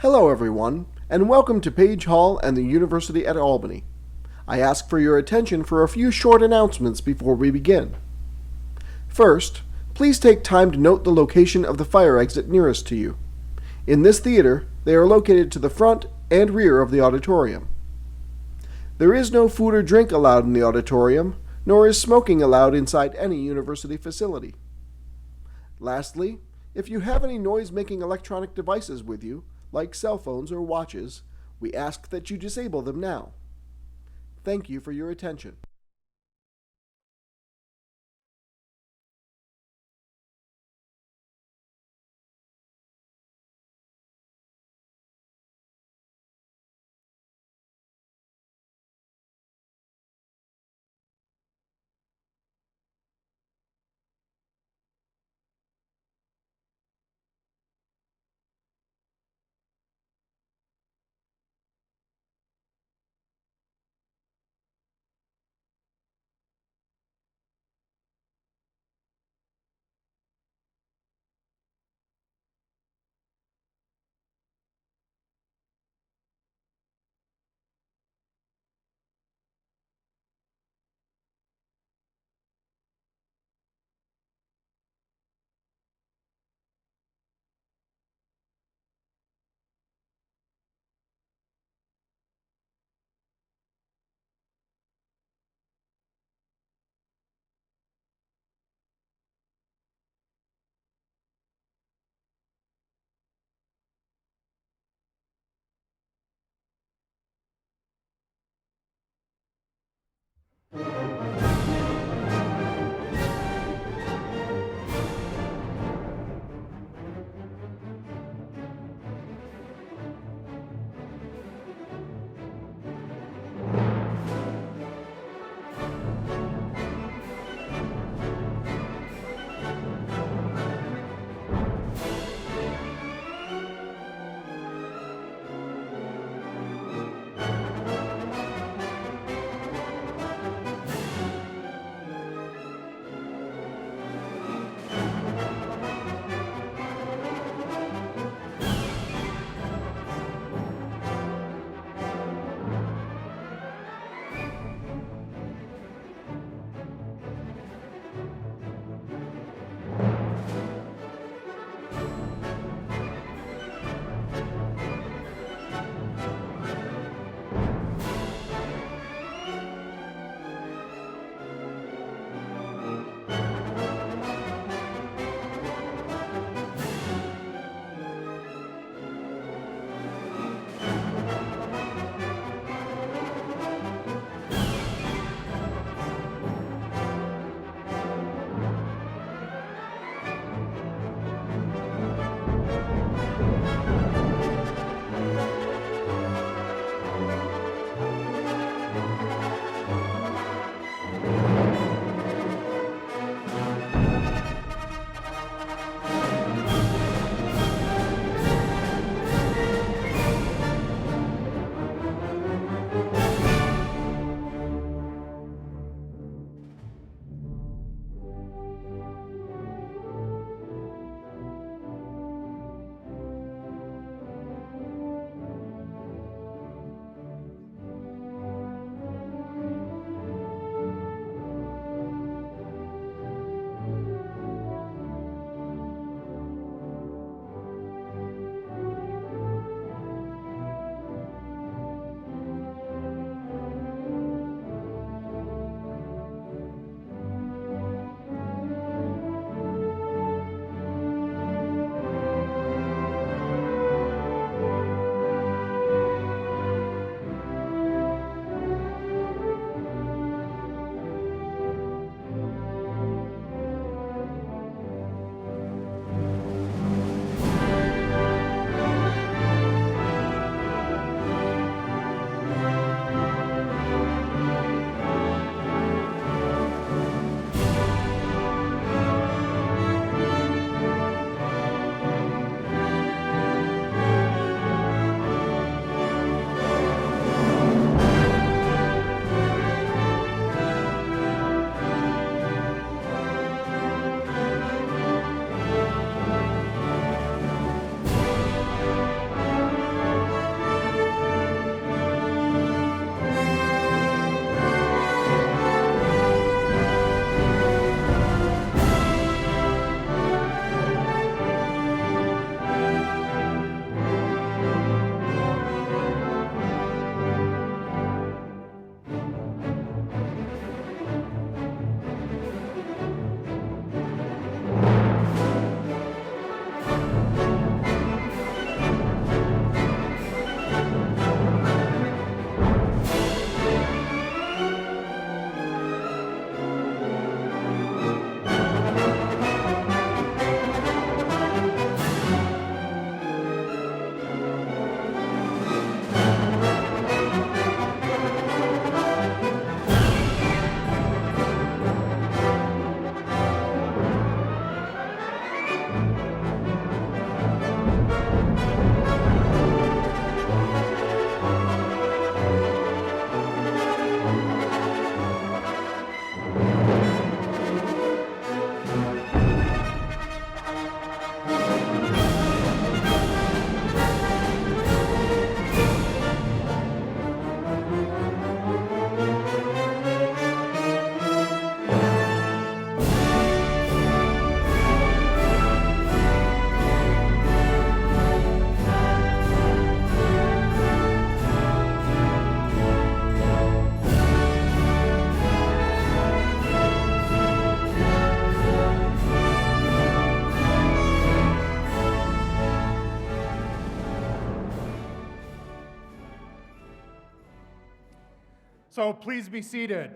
Hello, everyone, and welcome to Page Hall and the University at Albany. I ask for your attention for a few short announcements before we begin. First, please take time to note the location of the fire exit nearest to you. In this theater, they are located to the front and rear of the auditorium. There is no food or drink allowed in the auditorium, nor is smoking allowed inside any university facility. Lastly, if you have any noise-making electronic devices with you, like cell phones or watches, we ask that you disable them now. Thank you for your attention. So please be seated.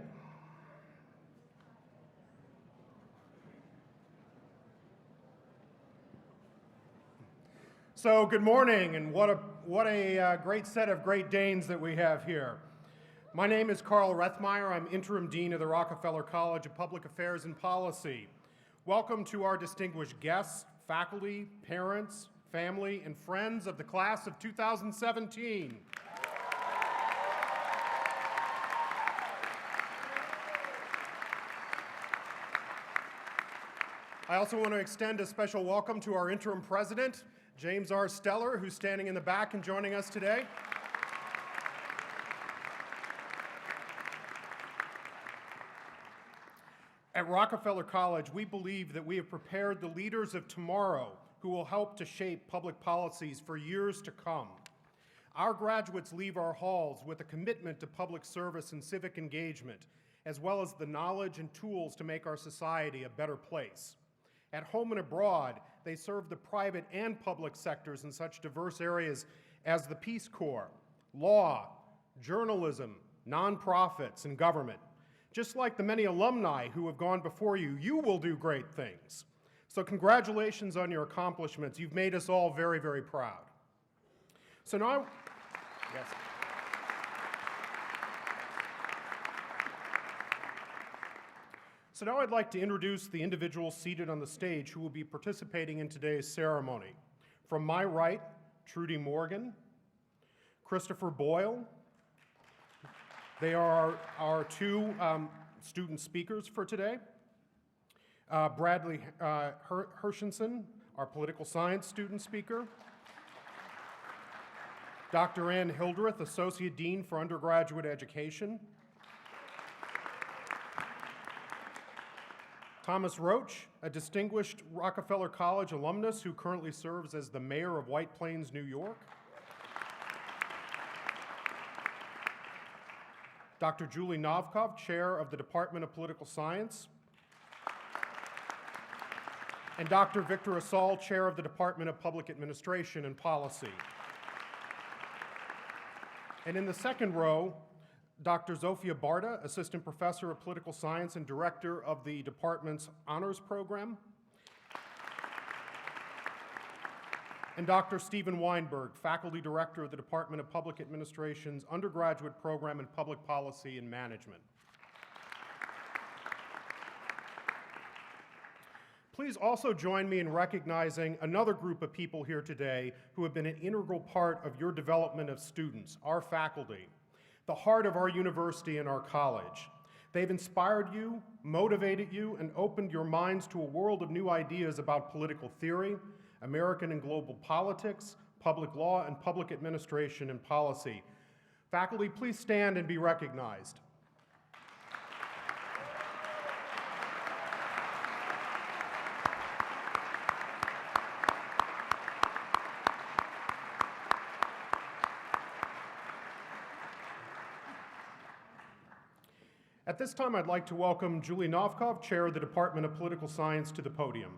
So good morning, and what a great set of Great Danes that we have here. My name is Carl Rethmeyer. I'm Interim Dean of the Rockefeller College of Public Affairs and Policy. Welcome to our distinguished guests, faculty, parents, family, and friends of the class of 2017. I also want to extend a special welcome to our interim president, James R. Steller, who's standing in the back and joining us today. At Rockefeller College, we believe that we have prepared the leaders of tomorrow who will help to shape public policies for years to come. Our graduates leave our halls with a commitment to public service and civic engagement, as well as the knowledge and tools to make our society a better place. At home and abroad, they serve the private and public sectors in such diverse areas as the Peace Corps, law, journalism, nonprofits, and government. Just like the many alumni who have gone before you, you will do great things. So congratulations on your accomplishments. You've made us all very, very proud. So now, yes. So now I'd like to introduce the individuals seated on the stage who will be participating in today's ceremony. From my right, Trudy Morgan, Christopher Boyle. They are our two student speakers for today. Bradley Hershenson, our political science student speaker. Dr. Ann Hildreth, Associate Dean for Undergraduate Education. Thomas Roach, a distinguished Rockefeller College alumnus who currently serves as the mayor of White Plains, New York. Dr. Julie Novkov, chair of the Department of Political Science. And Dr. Victor Asal, chair of the Department of Public Administration and Policy. And in the second row, Dr. Zofia Barta, Assistant Professor of Political Science and Director of the Department's Honors Program. And Dr. Stephen Weinberg, Faculty Director of the Department of Public Administration's Undergraduate Program in Public Policy and Management. Please also join me in recognizing another group of people here today who have been an integral part of your development of students, our faculty, the heart of our university and our college. They've inspired you, motivated you, and opened your minds to a world of new ideas about political theory, American and global politics, public law, and public administration and policy. Faculty, please stand and be recognized. At this time, I'd like to welcome Julie Novkov, Chair of the Department of Political Science, to the podium.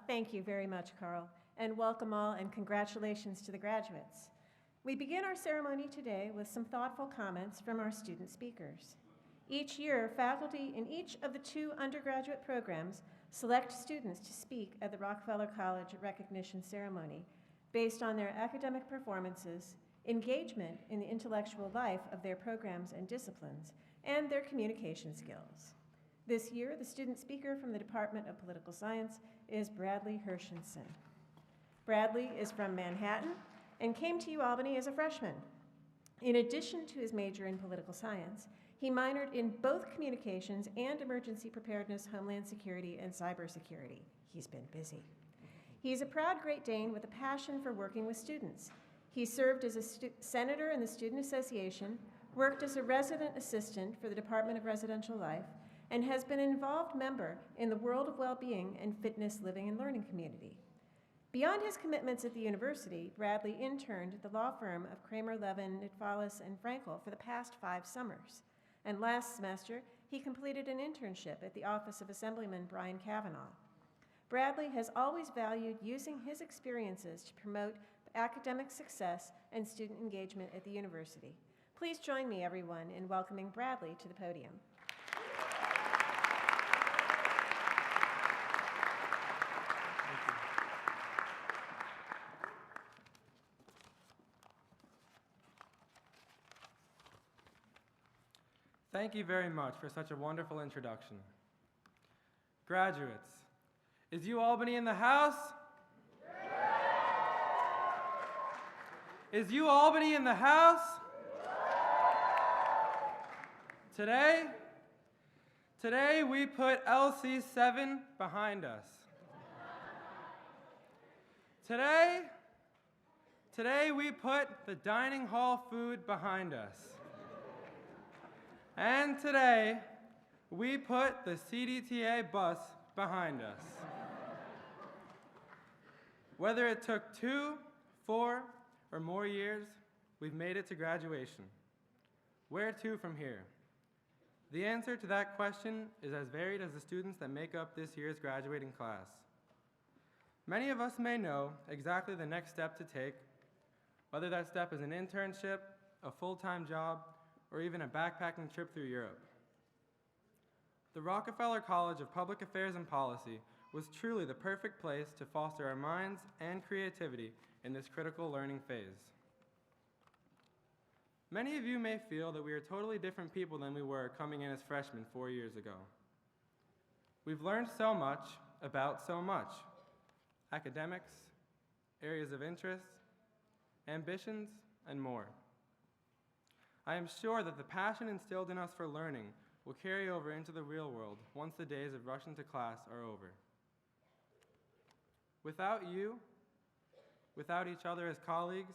Thank you very much, Carl, and welcome all and congratulations to the graduates. We begin our ceremony today with some thoughtful comments from our student speakers. Each year, faculty in each of the two undergraduate programs select students to speak at the Rockefeller College Recognition Ceremony based on their academic performances, engagement in the intellectual life of their programs and disciplines, and their communication skills. This year, the student speaker from the Department of Political Science is Bradley Hershenson. Bradley is from Manhattan and came to UAlbany as a freshman. In addition to his major in political science, he minored in both communications and emergency preparedness, homeland security, and cybersecurity. He's been busy. He's a proud Great Dane with a passion for working with students. He served as a senator in the Student Association, worked as a resident assistant for the Department of Residential Life, and has been an involved member in the World of Well-Being and Fitness Living and Learning community. Beyond his commitments at the university, Bradley interned at the law firm of Kramer, Levin, Nitfalis, and Frankel for the past 5 summers. And last semester, he completed an internship at the office of Assemblyman Brian Kavanaugh. Bradley has always valued using his experiences to promote academic success and student engagement at the university. Please join me, everyone, in welcoming Bradley to the podium. Thank you very much for such a wonderful introduction. Graduates, is UAlbany in the house? Is UAlbany in the house? Today we put LC7 behind us. Today we put the dining hall food behind us. And today, we put the CDTA bus behind us. Whether it took 2, 4, or more years, we've made it to graduation. Where to from here? The answer to that question is as varied as the students that make up this year's graduating class. Many of us may know exactly the next step to take, whether that step is an internship, a full-time job, or even a backpacking trip through Europe. The Rockefeller College of Public Affairs and Policy was truly the perfect place to foster our minds and creativity in this critical learning phase. Many of you may feel that we are totally different people than we were coming in as freshmen 4 years ago. We've learned so much about so much: academics, areas of interest, ambitions, and more. I am sure that the passion instilled in us for learning will carry over into the real world once the days of rushing to class are over. Without you, without each other as colleagues,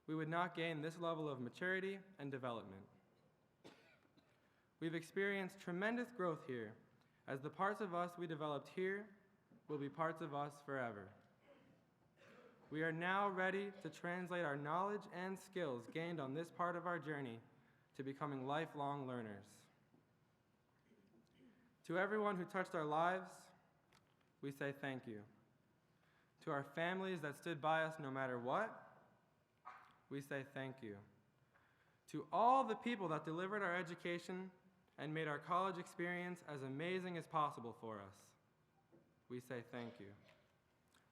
we would not gain this level of maturity and development. We've experienced tremendous growth here, as the parts of us we developed here will be parts of us forever. We are now ready to translate our knowledge and skills gained on this part of our journey to becoming lifelong learners. To everyone who touched our lives, we say thank you. To our families that stood by us no matter what, we say thank you. To all the people that delivered our education and made our college experience as amazing as possible for us, we say thank you.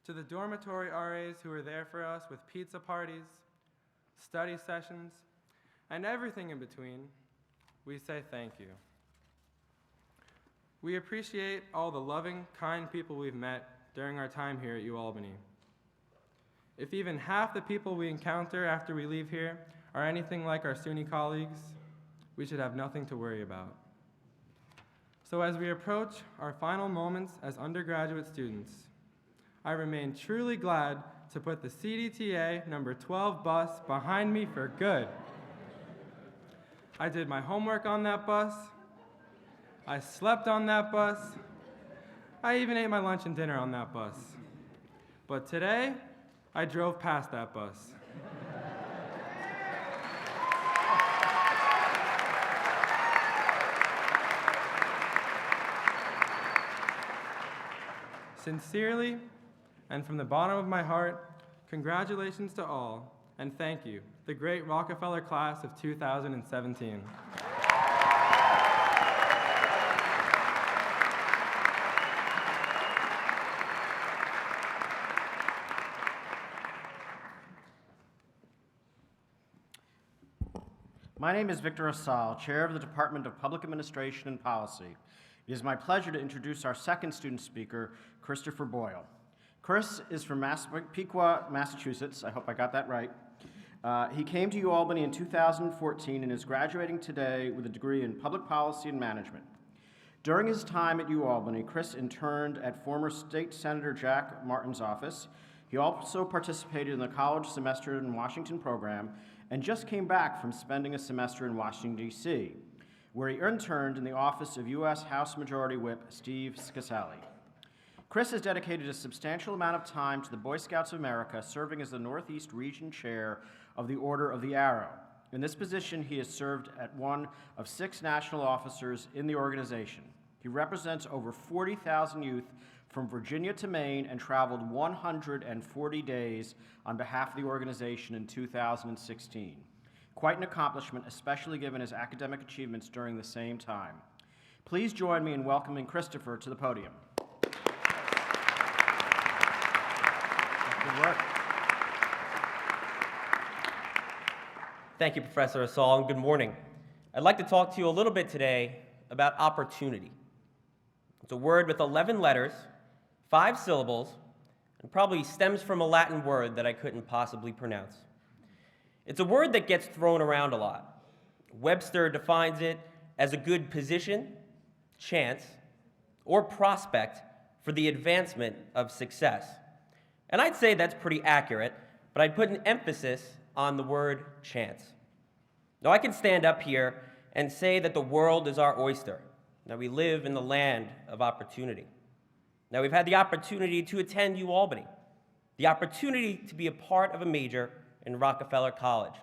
To the dormitory RAs who were there for us with pizza parties, study sessions, and everything in between, we say thank you. We appreciate all the loving, kind people we've met during our time here at UAlbany. If even half the people we encounter after we leave here are anything like our SUNY colleagues, we should have nothing to worry about. So as we approach our final moments as undergraduate students, I remain truly glad to put the CDTA number 12 bus behind me for good. I did my homework on that bus. I slept on that bus. I even ate my lunch and dinner on that bus. But today, I drove past that bus. Sincerely, and from the bottom of my heart, congratulations to all, and thank you, the great Rockefeller class of 2017. My name is Victor Asal, Chair of the Department of Public Administration and Policy. It is my pleasure to introduce our second student speaker, Christopher Boyle. Chris is from Massapequa, Massachusetts. I hope I got that right. He came to UAlbany in 2014 and is graduating today with a degree in Public Policy and Management. During his time at UAlbany, Chris interned at former State Senator Jack Martin's office. He also participated in the college semester in Washington program and just came back from spending a semester in Washington, D.C., where he interned in the office of U.S. House Majority Whip Steve Scasali. Chris has dedicated a substantial amount of time to the Boy Scouts of America, serving as the Northeast Region Chair of the Order of the Arrow. In this position, he has served as one of 6 national officers in the organization. He represents over 40,000 youth from Virginia to Maine and traveled 140 days on behalf of the organization in 2016. Quite an accomplishment, especially given his academic achievements during the same time. Please join me in welcoming Christopher to the podium. Good work. Thank you, Professor Asal, and good morning. I'd like to talk to you a little bit today about opportunity. It's a word with 11 letters, 5 syllables, and probably stems from a Latin word that I couldn't possibly pronounce. It's a word that gets thrown around a lot. Webster defines it as a good position, chance, or prospect for the advancement of success. And I'd say that's pretty accurate, but I'd put an emphasis on the word chance. Now, I can stand up here and say that the world is our oyster. Now, we live in the land of opportunity. Now, we've had the opportunity to attend UAlbany, the opportunity to be a part of a major in Rockefeller College.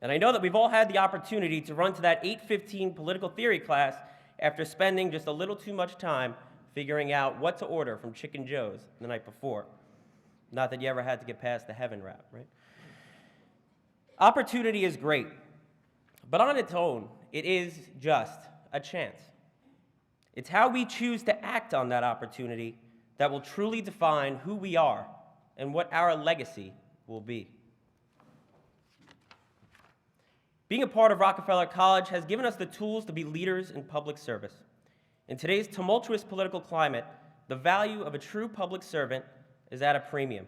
And I know that we've all had the opportunity to run to that 8:15 political theory class after spending just a little too much time figuring out what to order from Chicken Joe's the night before. Not that you ever had to get past the heaven wrap, right? Opportunity is great, but on its own, it is just a chance. It's how we choose to act on that opportunity that will truly define who we are and what our legacy will be. Being a part of Rockefeller College has given us the tools to be leaders in public service. In today's tumultuous political climate, the value of a true public servant is at a premium.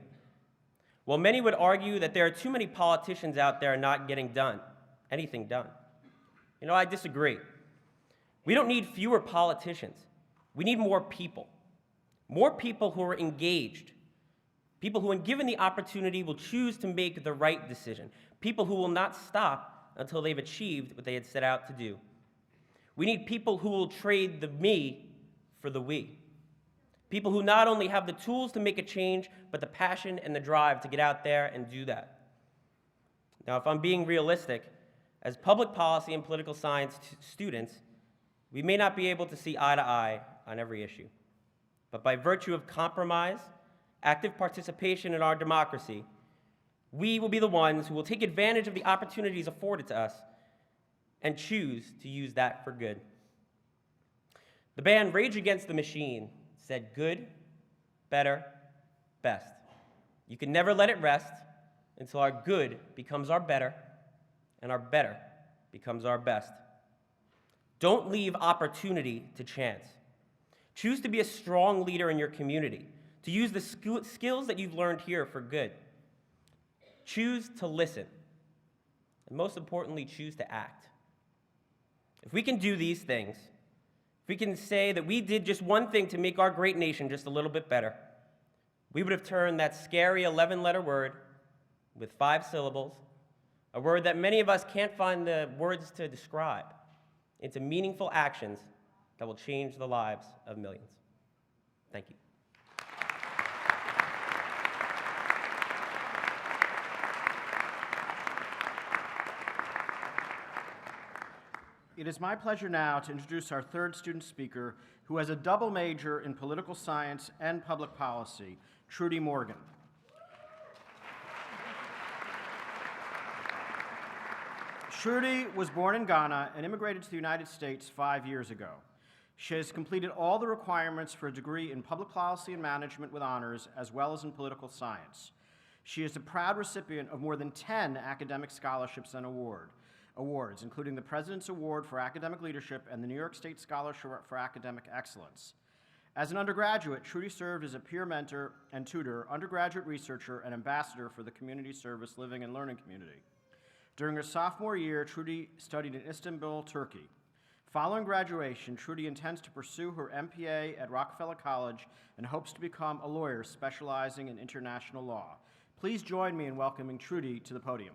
While many would argue that there are too many politicians out there not getting anything done. I disagree. We don't need fewer politicians. We need more people. More people who are engaged. People who, when given the opportunity, will choose to make the right decision. People who will not stop until they've achieved what they had set out to do. We need people who will trade the me for the we. People who not only have the tools to make a change, but the passion and the drive to get out there and do that. Now, if I'm being realistic, as public policy and political science students, we may not be able to see eye to eye on every issue. But by virtue of compromise, active participation in our democracy, we will be the ones who will take advantage of the opportunities afforded to us and choose to use that for good. The band Rage Against the Machine said good, better, best. You can never let it rest until our good becomes our better and our better becomes our best. Don't leave opportunity to chance. Choose to be a strong leader in your community, to use the skills that you've learned here for good. Choose to listen, and most importantly, choose to act. If we can do these things, if we can say that we did just one thing to make our great nation just a little bit better, we would have turned that scary 11-letter word with 5 syllables, a word that many of us can't find the words to describe, into meaningful actions that will change the lives of millions. Thank you. It is my pleasure now to introduce our third student speaker, who has a double major in political science and public policy, Trudy Morgan. Trudy was born in Ghana and immigrated to the United States 5 years ago. She has completed all the requirements for a degree in public policy and management with honors, as well as in political science. She is a proud recipient of more than 10 academic scholarships and awards, including the President's Award for Academic Leadership and the New York State Scholarship for Academic Excellence. As an undergraduate, Trudy served as a peer mentor and tutor, undergraduate researcher, and ambassador for the Community Service Living and Learning Community. During her sophomore year, Trudy studied in Istanbul, Turkey. Following graduation, Trudy intends to pursue her MPA at Rockefeller College and hopes to become a lawyer specializing in international law. Please join me in welcoming Trudy to the podium.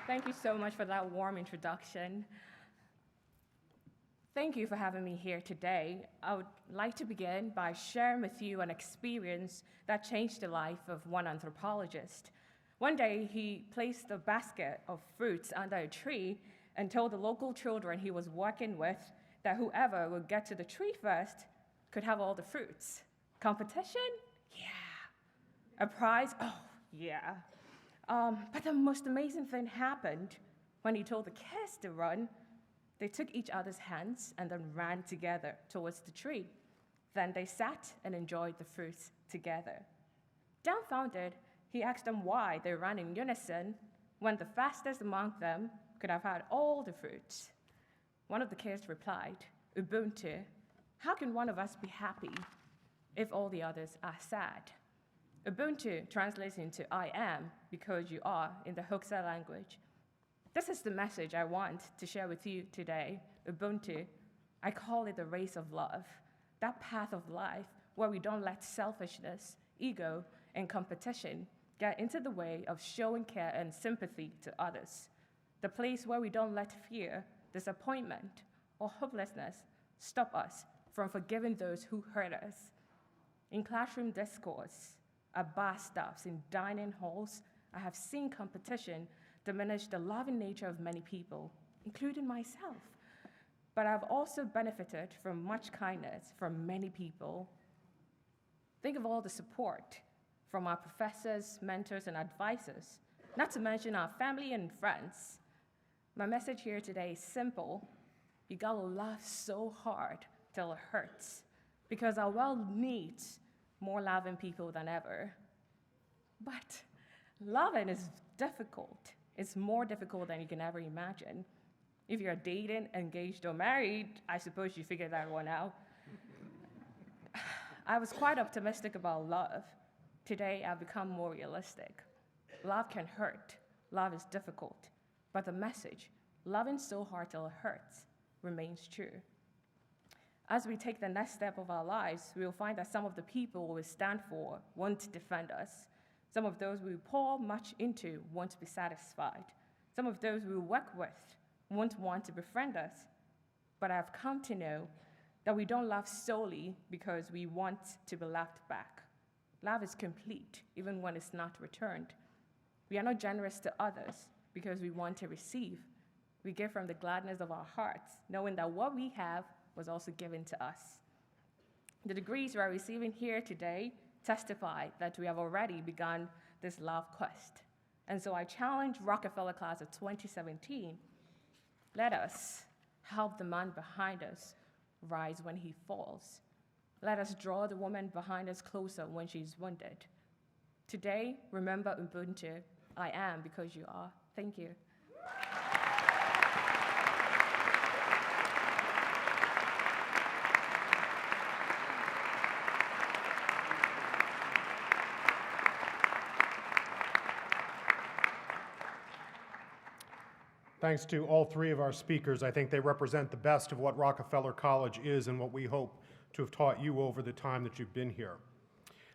Thank you so much for that warm introduction. Thank you for having me here today. I would like to begin by sharing with you an experience that changed the life of one anthropologist. One day, he placed a basket of fruits under a tree and told the local children he was working with that whoever would get to the tree first could have all the fruits. Competition? Yeah. A prize? Oh, yeah. But the most amazing thing happened when he told the kids to run. They took each other's hands and then ran together towards the tree. Then they sat and enjoyed the fruits together. Dumbfounded, he asked them why they ran in unison when the fastest among them could have had all the fruits. One of the kids replied, Ubuntu, how can one of us be happy if all the others are sad? Ubuntu translates into I am because you are in the Hausa language. This is the message I want to share with you today. Ubuntu, I call it the race of love, that path of life where we don't let selfishness, ego, and competition get into the way of showing care and sympathy to others. The place where we don't let fear, disappointment, or hopelessness stop us from forgiving those who hurt us. In classroom discourse, at bar stops, in dining halls, I have seen competition diminish the loving nature of many people, including myself. But I've also benefited from much kindness from many people. Think of all the support from our professors, mentors, and advisors, not to mention our family and friends. My message here today is simple. You gotta laugh so hard till it hurts, because our world needs more loving people than ever. But loving is difficult. It's more difficult than you can ever imagine. If you're dating, engaged, or married, I suppose you figured that one out. I was quite optimistic about love. Today, I've become more realistic. Love can hurt. Love is difficult. But the message, loving so hard till it hurts, remains true. As we take the next step of our lives, we will find that some of the people we stand for won't defend us. Some of those we pour much into won't be satisfied. Some of those we work with won't want to befriend us. But I've come to know that we don't love solely because we want to be loved back. Love is complete, even when it's not returned. We are not generous to others because we want to receive. We give from the gladness of our hearts, knowing that what we have was also given to us. The degrees we are receiving here today testify that we have already begun this love quest. And so I challenge Rockefeller class of 2017, let us help the man behind us rise when he falls. Let us draw the woman behind us closer when she's wounded. Today, remember Ubuntu, I am because you are. Thank you. Thanks to all three of our speakers. I think they represent the best of what Rockefeller College is and what we hope to have taught you over the time that you've been here.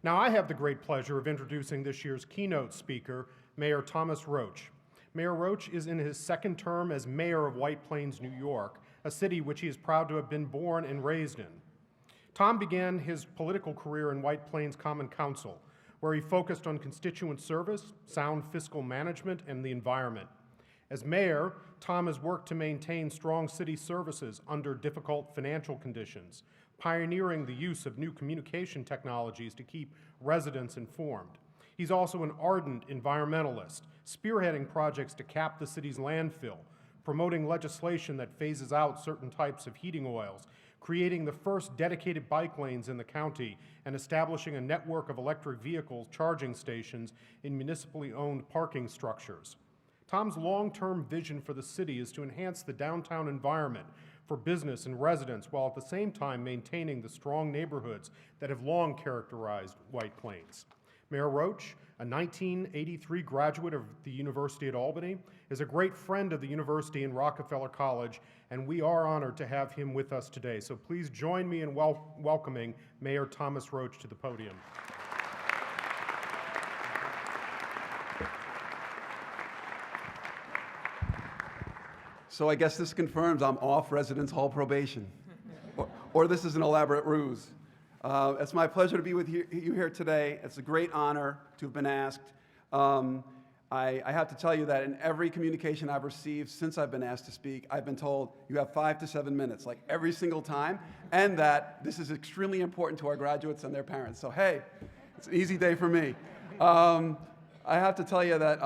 Now, I have the great pleasure of introducing this year's keynote speaker, Mayor Thomas Roach. Mayor Roach is in his second term as mayor of White Plains, New York, a city which he is proud to have been born and raised in. Tom began his political career in White Plains Common Council, where he focused on constituent service, sound fiscal management, and the environment. As mayor, Tom has worked to maintain strong city services under difficult financial conditions, pioneering the use of new communication technologies to keep residents informed. He's also an ardent environmentalist, spearheading projects to cap the city's landfill, promoting legislation that phases out certain types of heating oils, creating the first dedicated bike lanes in the county, and establishing a network of electric vehicle charging stations in municipally owned parking structures. Tom's long-term vision for the city is to enhance the downtown environment for business and residents while at the same time maintaining the strong neighborhoods that have long characterized White Plains. Mayor Roach, a 1983 graduate of the University at Albany, is a great friend of the university and Rockefeller College, and we are honored to have him with us today. So please join me in welcoming Mayor Thomas Roach to the podium. So I guess this confirms I'm off residence hall probation, or this is an elaborate ruse. It's my pleasure to be with you here today. It's a great honor to have been asked. I have to tell you that in every communication I've received since I've been asked to speak, I've been told you have 5 to 7 minutes, like every single time, and that this is extremely important to our graduates and their parents. So hey, it's an easy day for me. I have to tell you that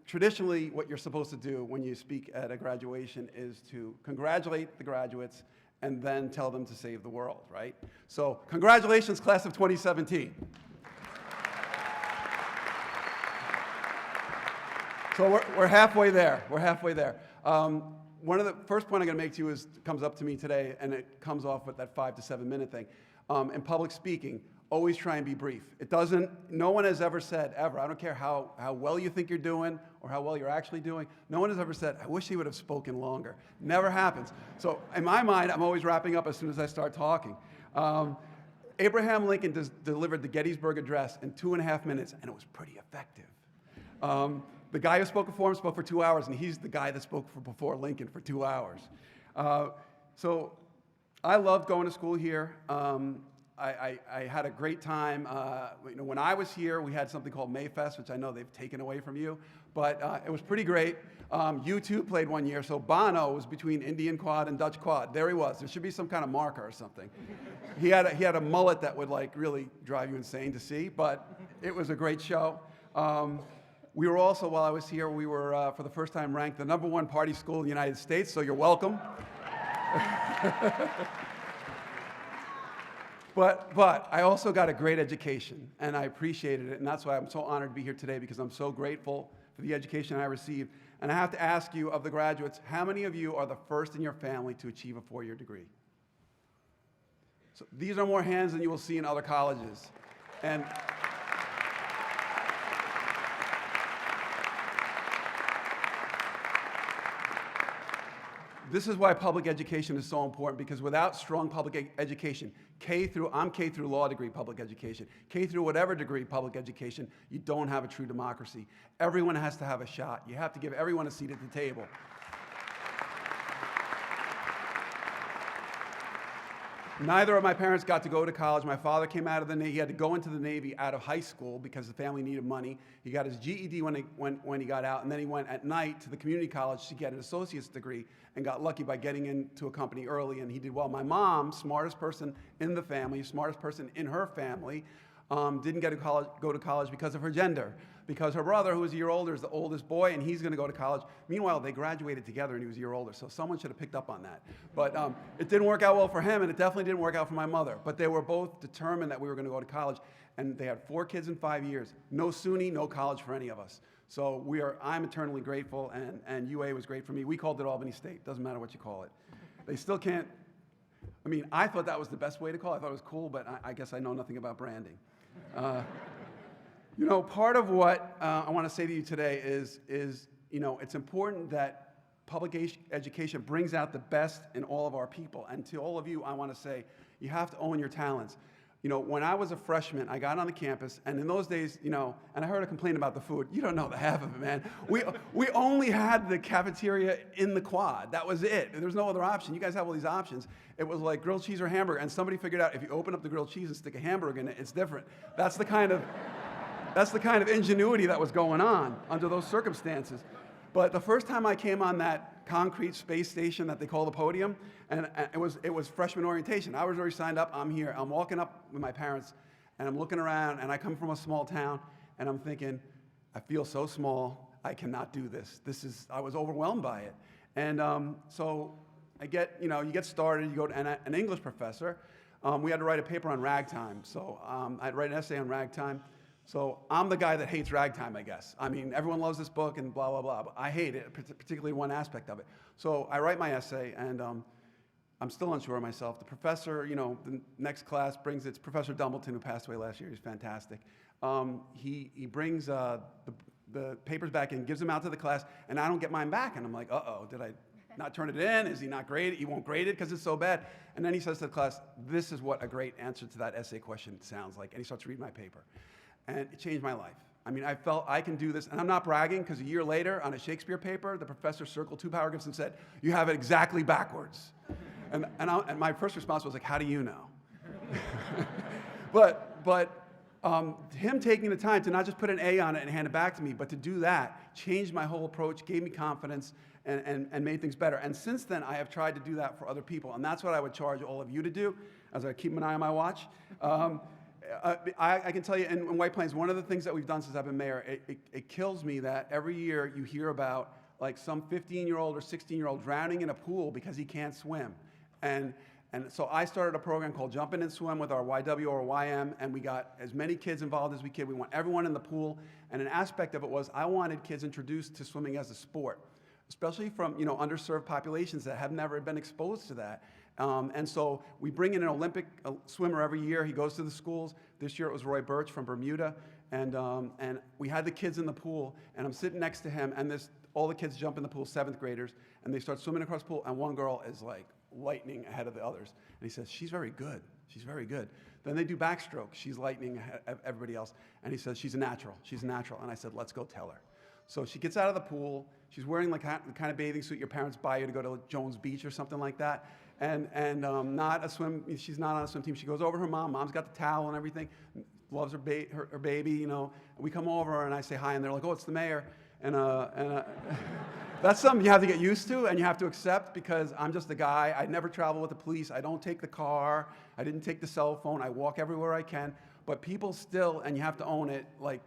traditionally what you're supposed to do when you speak at a graduation is to congratulate the graduates and then tell them to save the world, right? So congratulations, class of 2017. So we're halfway there. We're halfway there. One of the first point I'm going to make to you comes up to me today, and it comes off with that 5 to 7 minute thing. In public speaking, always try and be brief. No one has ever said, ever, I don't care how well you think you're doing or how well you're actually doing, no one has ever said, I wish he would have spoken longer. Never happens. So in my mind, I'm always wrapping up as soon as I start talking. Abraham Lincoln delivered the Gettysburg Address in 2.5 minutes, and it was pretty effective. The guy who spoke before him spoke for 2 hours, and he's the guy that spoke before Lincoln for 2 hours. So I loved going to school here. I had a great time. When I was here, we had something called Mayfest, which I know they've taken away from you, but it was pretty great. U2 played one year, so Bono was between Indian Quad and Dutch Quad. There he was. There should be some kind of marker or something. He had a mullet that would really drive you insane to see, but it was a great show. We were also, while I was here, we were, for the first time, ranked the #1 party school in the United States, so you're welcome. But I also got a great education, and I appreciated it, and that's why I'm so honored to be here today, because I'm so grateful for the education I received. And I have to ask you, of the graduates, how many of you are the first in your family to achieve a 4-year degree? So these are more hands than you will see in other colleges. And this is why public education is so important, because without strong public education, I'm K through law degree public education, K through whatever degree public education, you don't have a true democracy. Everyone has to have a shot. You have to give everyone a seat at the table. Neither of my parents got to go to college. My father came out of the Navy. He had to go into the Navy out of high school because the family needed money. He got his GED when he got out, and then he went at night to the community college to get an associate's degree and got lucky by getting into a company early, and he did well. My mom, smartest person in the family, smartest person in her family, didn't get to go to college because of her gender. Because her brother, who was a year older, is the oldest boy, and he's going to go to college. Meanwhile, they graduated together, and he was a year older, so someone should have picked up on that. But it didn't work out well for him, and it definitely didn't work out for my mother. But they were both determined that we were going to go to college, and they had 4 kids in 5 years. No SUNY, no college for any of us. So I'm eternally grateful, and UA was great for me. We called it Albany State. Doesn't matter what you call it. They still can't. I mean, I thought that was the best way to call it. I thought it was cool, but I guess I know nothing about branding. Part of what I want to say to you today is it's important that public education brings out the best in all of our people. And to all of you, I want to say, you have to own your talents. When I was a freshman, I got on the campus, and in those days, and I heard a complaint about the food. You don't know the half of it, man. We only had the cafeteria in the quad. That was it. There was no other option. You guys have all these options. It was like grilled cheese or hamburger, and somebody figured out if you open up the grilled cheese and stick a hamburger in it, it's different. That's the kind of ingenuity that was going on under those circumstances. But the first time I came on that concrete space station that they call the podium, and it was freshman orientation. I was already signed up. I'm here. I'm walking up with my parents, and I'm looking around, and I come from a small town, and I'm thinking, I feel so small. I cannot do this. I was overwhelmed by it. And so you get started. You go to an English professor. We had to write a paper on ragtime. So I had to write an essay on ragtime. So I'm the guy that hates ragtime, I guess. I mean, everyone loves this book and blah, blah, blah, but I hate it, particularly one aspect of it. So I write my essay, and I'm still unsure of myself. The professor, the next class it's Professor Dumbleton, who passed away last year. He's fantastic. He brings the papers back and gives them out to the class, and I don't get mine back. And I'm like, uh-oh, did I not turn it in? Is he not grade? He won't grade it because it's so bad. And then he says to the class, this is what a great answer to that essay question sounds like. And he starts reading my paper. And it changed my life. I mean, I felt I can do this. And I'm not bragging, because a year later, on a Shakespeare paper, the professor circled 2 paragraphs and said, you have it exactly backwards. And my first response was like, how do you know? But Him taking the time to not just put an A on it and hand it back to me, but to do that changed my whole approach, gave me confidence, and made things better. And since then, I have tried to do that for other people. And that's what I would charge all of you to do, as I keep an eye on my watch. I can tell you, in White Plains, one of the things that we've done since I've been mayor, it kills me that every year you hear about like some 15-year-old or 16-year-old drowning in a pool because he can't swim. And so I started a program called Jump In and Swim with our YW or YM, and we got as many kids involved as we could. We want everyone in the pool, and an aspect of it was I wanted kids introduced to swimming as a sport, especially from underserved populations that have never been exposed to that. And so we bring in an Olympic swimmer every year. He goes to the schools. This year it was Roy Birch from Bermuda, and we had the kids in the pool, and I'm sitting next to him, and all the kids jump in the pool, 7th graders, and they start swimming across the pool, and one girl is like lightning ahead of the others. And he says, she's very good. She's very good. Then they do backstroke. She's lightning ahead of everybody else. And he says, she's a natural. She's a natural. And I said, let's go tell her. So she gets out of the pool. She's wearing like the kind of bathing suit your parents buy you to go to Jones Beach or something like that. And she's not on a swim team. She goes over to her mom. Mom's got the towel and everything. Loves her baby, We come over and I say hi, and they're like, oh, it's the mayor. And that's something you have to get used to and you have to accept, because I'm just a guy. I never travel with the police. I don't take the car. I didn't take the cell phone. I walk everywhere I can. But people still, and you have to own it, like,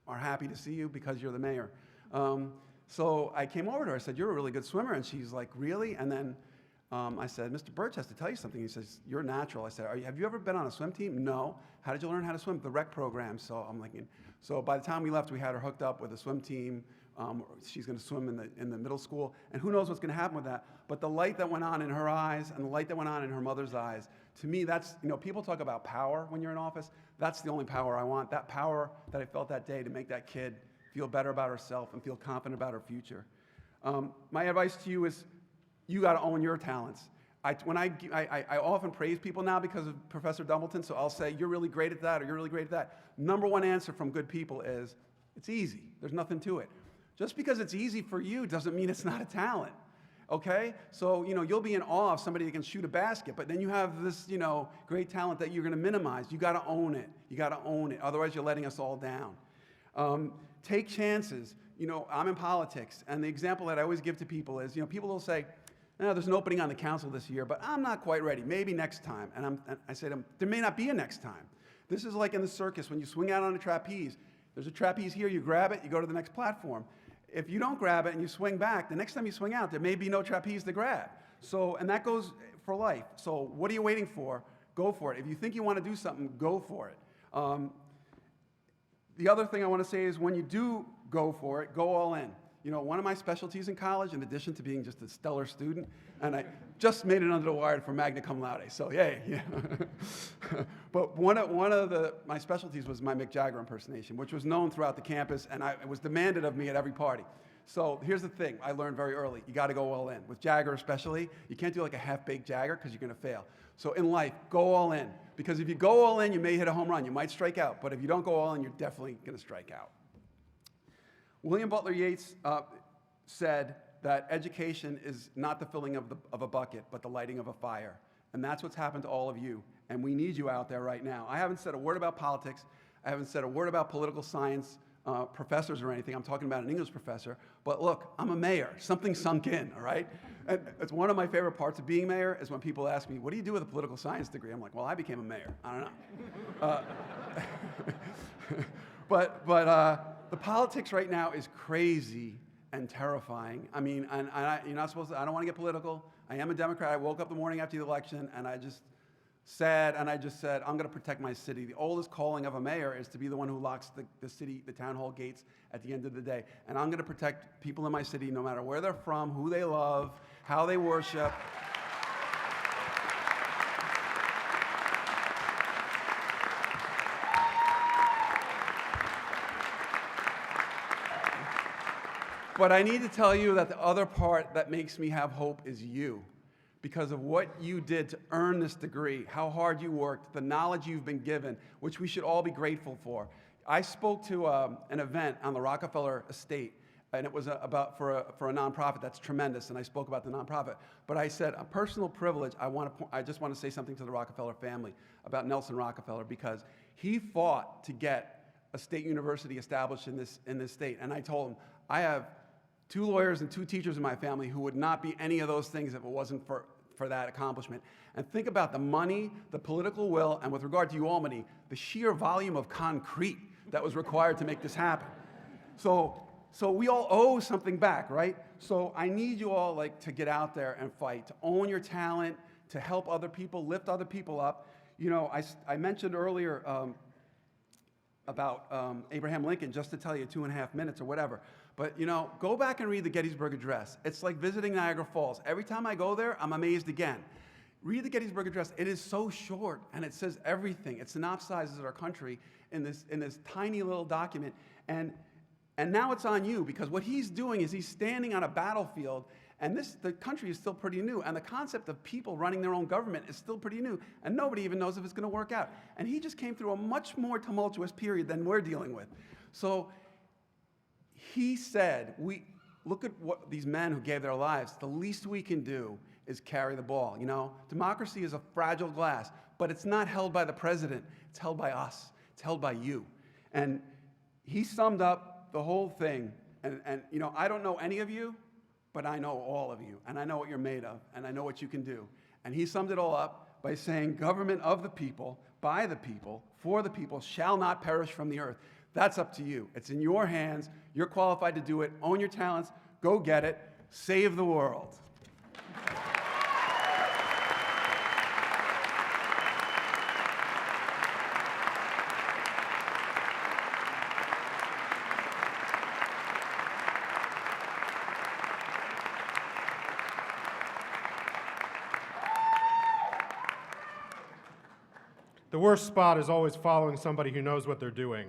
are happy to see you because you're the mayor. So I came over to her. I said, you're a really good swimmer. And she's like, really? And then I said, Mr. Birch has to tell you something. He says, you're natural. I said, have you ever been on a swim team? No. How did you learn how to swim? The rec program. So I'm like, so by the time we left, we had her hooked up with a swim team. She's going to swim in the middle school, and who knows what's going to happen with that. But the light that went on in her eyes and the light that went on in her mother's eyes, to me, that's, people talk about power when you're in office. That's the only power I want, that power that I felt that day to make that kid feel better about herself and feel confident about her future. My advice to you is you got to own your talents. I often praise people now because of Professor Dumbleton, so I'll say, you're really great at that, or you're really great at that. Number one answer from good people is, it's easy. There's nothing to it. Just because it's easy for you doesn't mean it's not a talent, okay? So, you'll be in awe of somebody that can shoot a basket, but then you have this, great talent that you're gonna minimize. You gotta own it. You gotta own it. Otherwise, you're letting us all down. Take chances. I'm in politics, and the example that I always give to people is, people will say, no, there's an opening on the council this year, but I'm not quite ready. Maybe next time. And I say to them, there may not be a next time. This is like in the circus when you swing out on a trapeze. There's a trapeze here, you grab it, you go to the next platform. If you don't grab it and you swing back, the next time you swing out, there may be no trapeze to grab. So, and that goes for life. So what are you waiting for? Go for it. If you think you want to do something, go for it. The other thing I want to say is when you do go for it, go all in. One of my specialties in college, in addition to being just a stellar student, and I just made it under the wire for magna cum laude, so yay. Yeah. But one of my specialties was my Mick Jagger impersonation, which was known throughout the campus, and it was demanded of me at every party. So here's the thing I learned very early. You got to go all in. With Jagger especially, you can't do like a half-baked Jagger because you're going to fail. So in life, go all in. Because if you go all in, you may hit a home run. You might strike out. But if you don't go all in, you're definitely going to strike out. William Butler Yeats said that education is not the filling of a bucket, but the lighting of a fire. And that's what's happened to all of you. And we need you out there right now. I haven't said a word about politics. I haven't said a word about political science professors or anything. I'm talking about an English professor. But look, I'm a mayor. Something sunk in, all right? And it's one of my favorite parts of being mayor is when people ask me, what do you do with a political science degree? I'm like, well, I became a mayor. I don't know. But the politics right now is crazy and terrifying. I mean, you're not supposed to, I don't want to get political. I am a Democrat. I woke up the morning after the election and I just said, I'm going to protect my city. The oldest calling of a mayor is to be the one who locks the city, the town hall gates at the end of the day. And I'm going to protect people in my city no matter where they're from, who they love, how they worship. But I need to tell you that the other part that makes me have hope is you. Because of what you did to earn this degree, how hard you worked, the knowledge you've been given, which we should all be grateful for. I spoke to an event on the Rockefeller estate, and it was for a nonprofit. That's tremendous, and I spoke about the nonprofit. But I said, a personal privilege, I just want to say something to the Rockefeller family about Nelson Rockefeller, because he fought to get a state university established in this state. And I told him, I have 2 lawyers and 2 teachers in my family who would not be any of those things if it wasn't for that accomplishment. And think about the money, the political will, and with regard to UAlbany, the sheer volume of concrete that was required to make this happen. So we all owe something back, right? So I need you all to get out there and fight, to own your talent, to help other people, lift other people up. You know, I mentioned earlier about Abraham Lincoln, just to tell you 2.5 minutes or whatever. But, you know, go back and read the Gettysburg Address. It's like visiting Niagara Falls. Every time I go there, I'm amazed again. Read the Gettysburg Address. It is so short, and it says everything. It synopsizes our country in this tiny little document. And now it's on you, because what he's doing is he's standing on a battlefield, and the country is still pretty new, and the concept of people running their own government is still pretty new, and nobody even knows if it's going to work out. And he just came through a much more tumultuous period than we're dealing with. So he said, look at what these men who gave their lives, the least we can do is carry the ball. You know, democracy is a fragile glass, but it's not held by the president. It's held by us. It's held by you. And he summed up the whole thing. And you know, I don't know any of you, but I know all of you. And I know what you're made of. And I know what you can do. And he summed it all up by saying, government of the people, by the people, for the people, shall not perish from the earth. That's up to you. It's in your hands. You're qualified to do it. Own your talents. Go get it. Save the world. The worst spot is always following somebody who knows what they're doing.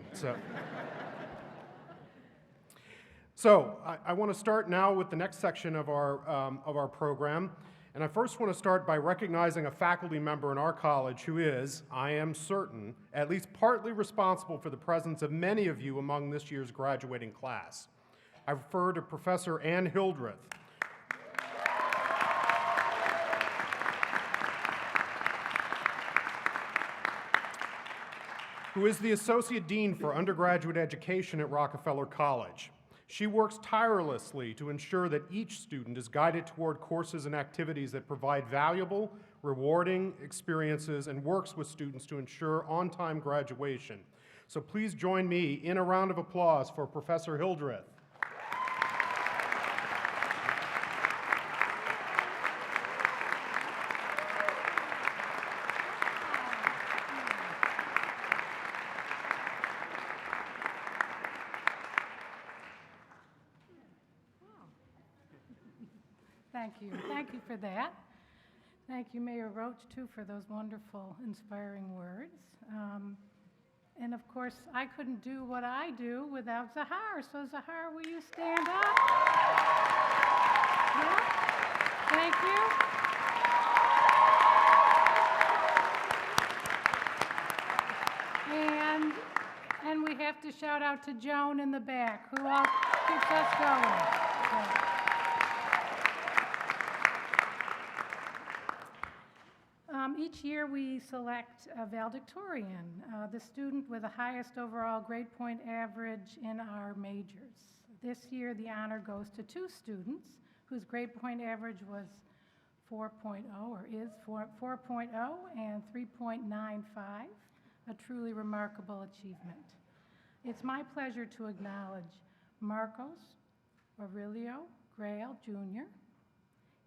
So I want to start now with the next section of our program. And I first want to start by recognizing a faculty member in our college who is, I am certain, at least partly responsible for the presence of many of you among this year's graduating class. I refer to Professor Ann Hildreth, who is the Associate Dean for Undergraduate Education at Rockefeller College. She works tirelessly to ensure that each student is guided toward courses and activities that provide valuable, rewarding experiences, and works with students to ensure on-time graduation. So please join me in a round of applause for Professor Hildreth. Thank you for that. Thank you, Mayor Roach, too, for those wonderful, inspiring words. And of course, I couldn't do what I do without Zahar. So Zahar, will you stand up? Yeah? Thank you. And we have to shout out to Joan in the back, who all keeps us going. So. Each year we select a valedictorian, the student with the highest overall grade point average in our majors. This year the honor goes to 2 students whose grade point average was 4.0 or is 4.0 and 3.95, a truly remarkable achievement. It's my pleasure to acknowledge Marcos Aurelio Grail, Jr.,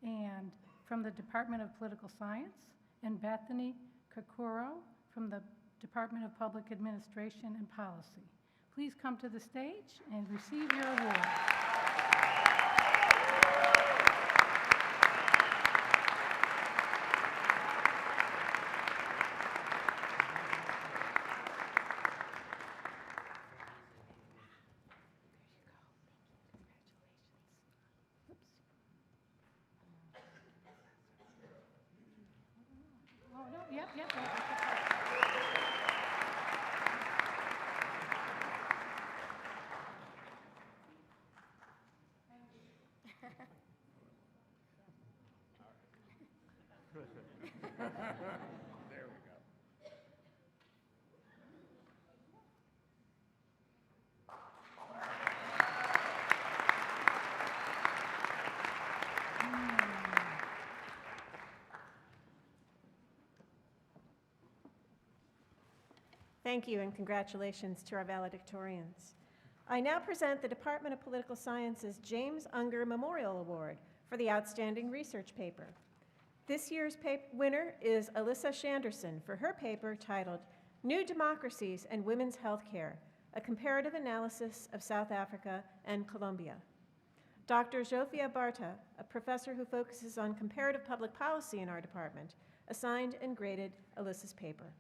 and from the Department of Political Science, and Bethany Kakuro from the Department of Public Administration and Policy. Please come to the stage and receive your award. Yep. There we go. Thank you and congratulations to our valedictorians. I now present the Department of Political Science's James Unger Memorial Award for the Outstanding Research Paper. This year's winner is Alyssa Shanderson for her paper titled New Democracies and Women's Healthcare, a Comparative Analysis of South Africa and Colombia. Dr. Zsofia Barta, a professor who focuses on comparative public policy in our department, assigned and graded Alyssa's paper.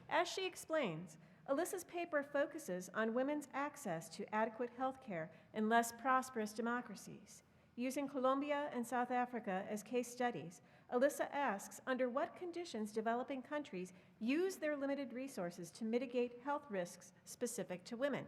As she explains, Alyssa's paper focuses on women's access to adequate health care in less prosperous democracies. Using Colombia and South Africa as case studies, Alyssa asks under what conditions developing countries use their limited resources to mitigate health risks specific to women.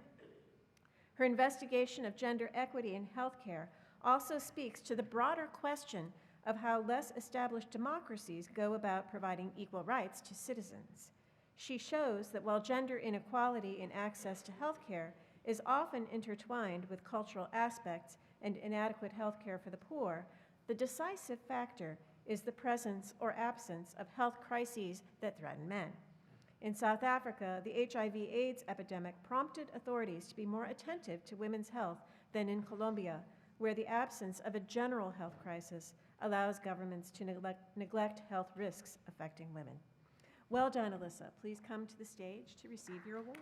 Her investigation of gender equity in healthcare also speaks to the broader question of how less established democracies go about providing equal rights to citizens. She shows that while gender inequality in access to health care is often intertwined with cultural aspects and inadequate health care for the poor, the decisive factor is the presence or absence of health crises that threaten men. In South Africa, the HIV/AIDS epidemic prompted authorities to be more attentive to women's health than in Colombia, where the absence of a general health crisis allows governments to neglect health risks affecting women. Well done, Alyssa. Please come to the stage to receive your award.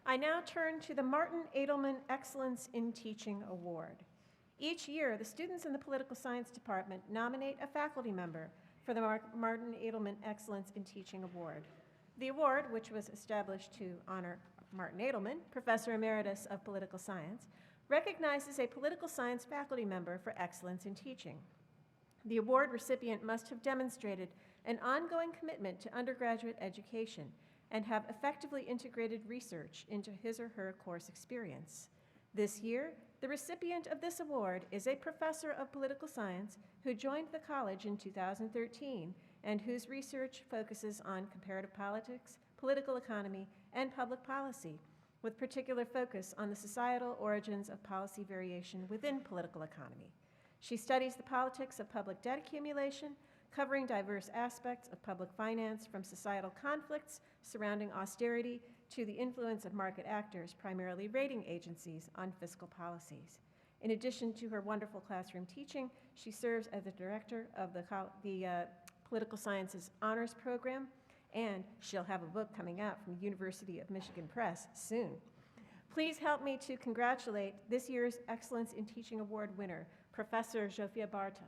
I now turn to the Martin Edelman Excellence in Teaching Award. Each year, the students in the Political Science Department nominate a faculty member for the Martin Edelman Excellence in Teaching Award. The award, which was established to honor Martin Edelman, Professor Emeritus of Political Science, recognizes a political science faculty member for excellence in teaching. The award recipient must have demonstrated an ongoing commitment to undergraduate education and have effectively integrated research into his or her course experience. This year, the recipient of this award is a professor of political science who joined the college in 2013 and whose research focuses on comparative politics, political economy, and public policy, with particular focus on the societal origins of policy variation within political economy. She studies the politics of public debt accumulation, covering diverse aspects of public finance from societal conflicts surrounding austerity to the influence of market actors, primarily rating agencies, on fiscal policies. In addition to her wonderful classroom teaching, she serves as the director of the Political Sciences Honors Program, and she'll have a book coming out from University of Michigan Press soon. Please help me to congratulate this year's Excellence in Teaching Award winner, Professor Zsofia Barta.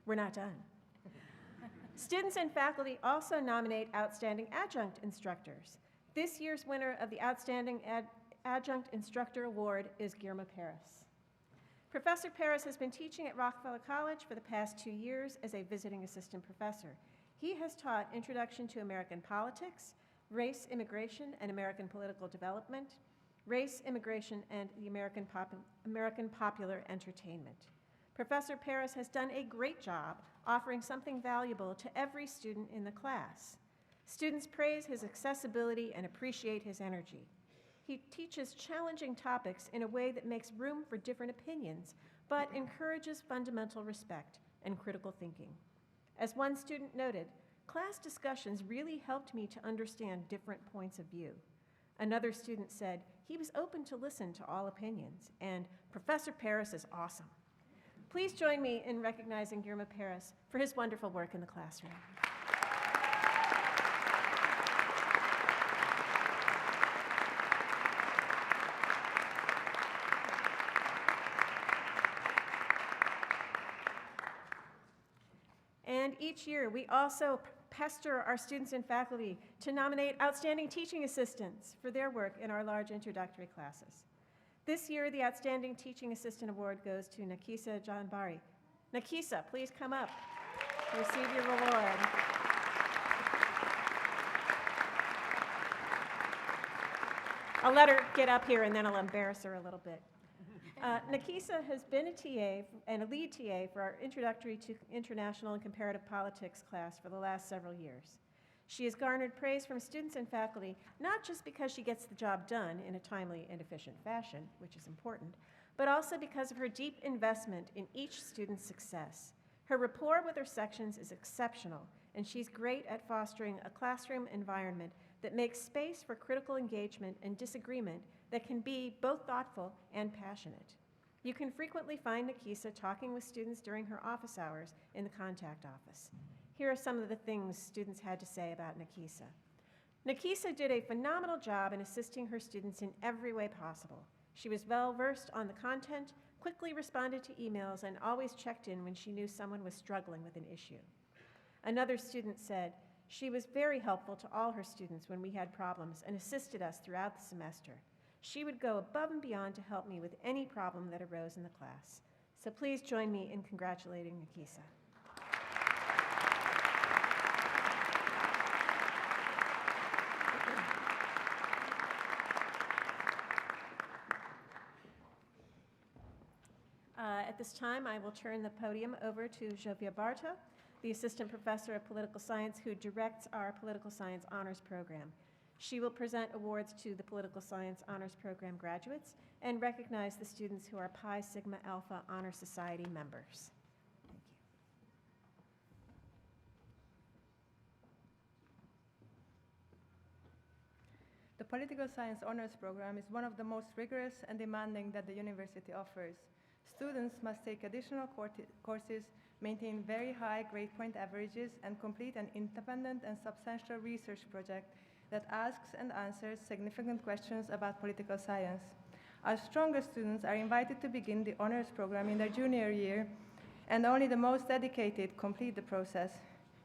We're not done. Students and faculty also nominate outstanding adjunct instructors. This year's winner of the Outstanding Adjunct Instructor Award is Guillermo Paris. Professor Paris has been teaching at Rockefeller College for the past 2 years as a visiting assistant professor. He has taught Introduction to American Politics, Race, Immigration, and American Political Development, Race, Immigration, and the American Popular Entertainment. Professor Paris has done a great job offering something valuable to every student in the class. Students praise his accessibility and appreciate his energy. He teaches challenging topics in a way that makes room for different opinions, but encourages fundamental respect and critical thinking. As one student noted, class discussions really helped me to understand different points of view. Another student said he was open to listen to all opinions, and Professor Paris is awesome. Please join me in recognizing Guillermo Paris for his wonderful work in the classroom. each year, we also pester our students and faculty to nominate outstanding teaching assistants for their work in our large introductory classes. This year, the Outstanding Teaching Assistant Award goes to Nakisa Janbari. Nakisa, please come up to receive your reward. I'll let her get up here and then I'll embarrass her a little bit. Nakisa has been a TA and a lead TA for our Introductory to International and Comparative Politics class for the last several years. She has garnered praise from students and faculty, not just because she gets the job done in a timely and efficient fashion, which is important, but also because of her deep investment in each student's success. Her rapport with her sections is exceptional, and she's great at fostering a classroom environment that makes space for critical engagement and disagreement that can be both thoughtful and passionate. You can frequently find Nakisa talking with students during her office hours in the contact office. Here are some of the things students had to say about Nakisa. Nakisa did a phenomenal job in assisting her students in every way possible. She was well-versed on the content, quickly responded to emails, and always checked in when she knew someone was struggling with an issue. Another student said, "She was very helpful to all her students when we had problems and assisted us throughout the semester. She would go above and beyond to help me with any problem that arose in the class." So please join me in congratulating Nakisa. At this time, I will turn the podium over to Jovia Barta, the Assistant Professor of Political Science who directs our Political Science Honors Program. She will present awards to the Political Science Honors Program graduates and recognize the students who are Pi Sigma Alpha Honor Society members. Thank you. The Political Science Honors Program is one of the most rigorous and demanding that the university offers. Students must take additional courses, maintain very high grade point averages, and complete an independent and substantial research project that asks and answers significant questions about political science. Our strongest students are invited to begin the honors program in their junior year, and only the most dedicated complete the process.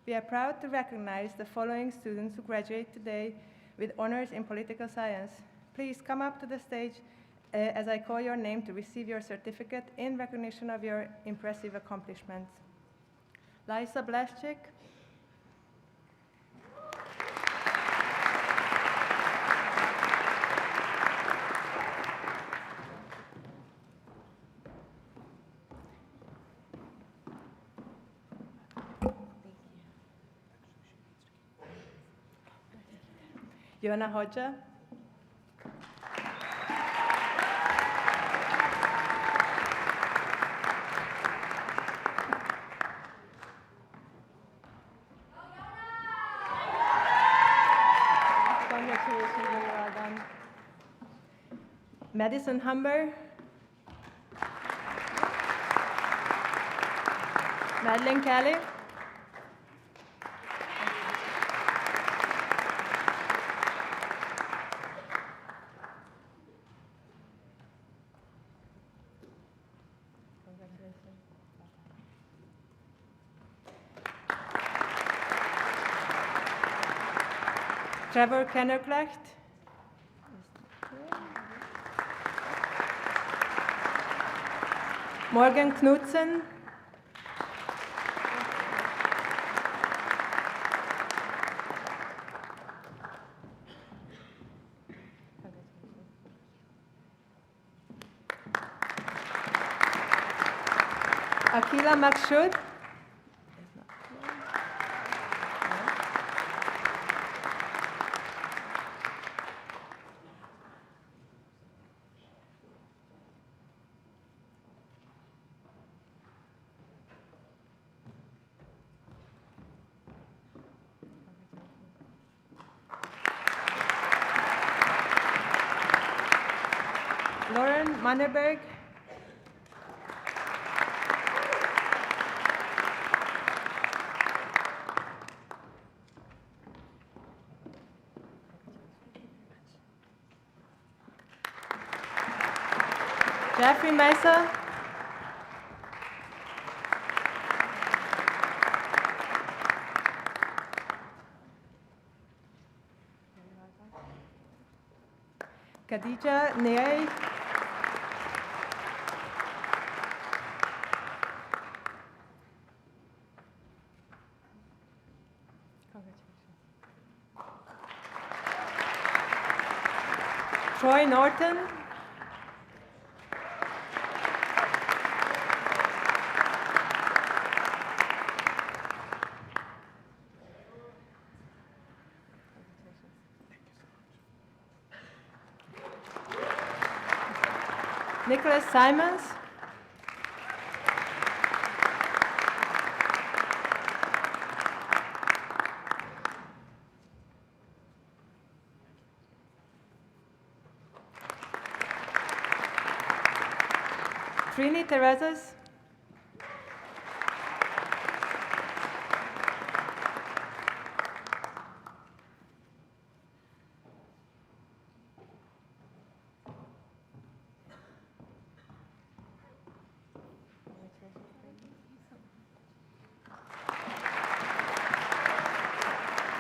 We are proud to recognize the following students who graduate today with honors in political science. Please come up to the stage as I call your name to receive your certificate in recognition of your impressive accomplishments. Lisa Blaschik, Yona Hodja, Madison Humber, Madeline Kelly, Trevor Kennerklecht, Morgan Knudsen, Akila Makshud, Lauren Mannerberg, Jeffrey Mesa, Khadija Ney. Troy Norton. Nicholas Simons. Trini Terezas.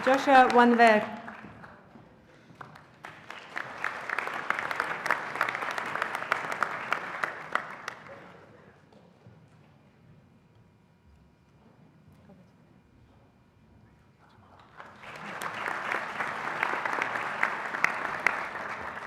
Joshua Wanver.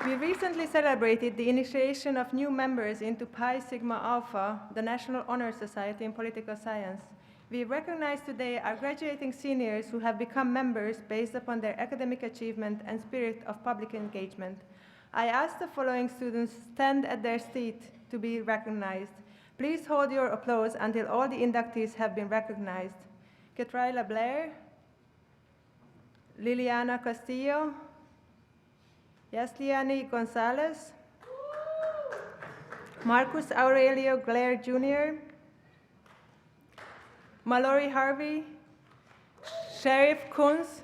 We recently celebrated the initiation of new members into Pi Sigma Alpha, the National Honor Society in Political Science. We recognize today our graduating seniors who have become members based upon their academic achievement and spirit of public engagement. I ask the following students stand at their seat to be recognized. Please hold your applause until all the inductees have been recognized. Ketraila Blair, Liliana Castillo, Yasliani Gonzalez, Marcus Aurelio Blair Jr., Mallory Harvey, Sheriff Kunz,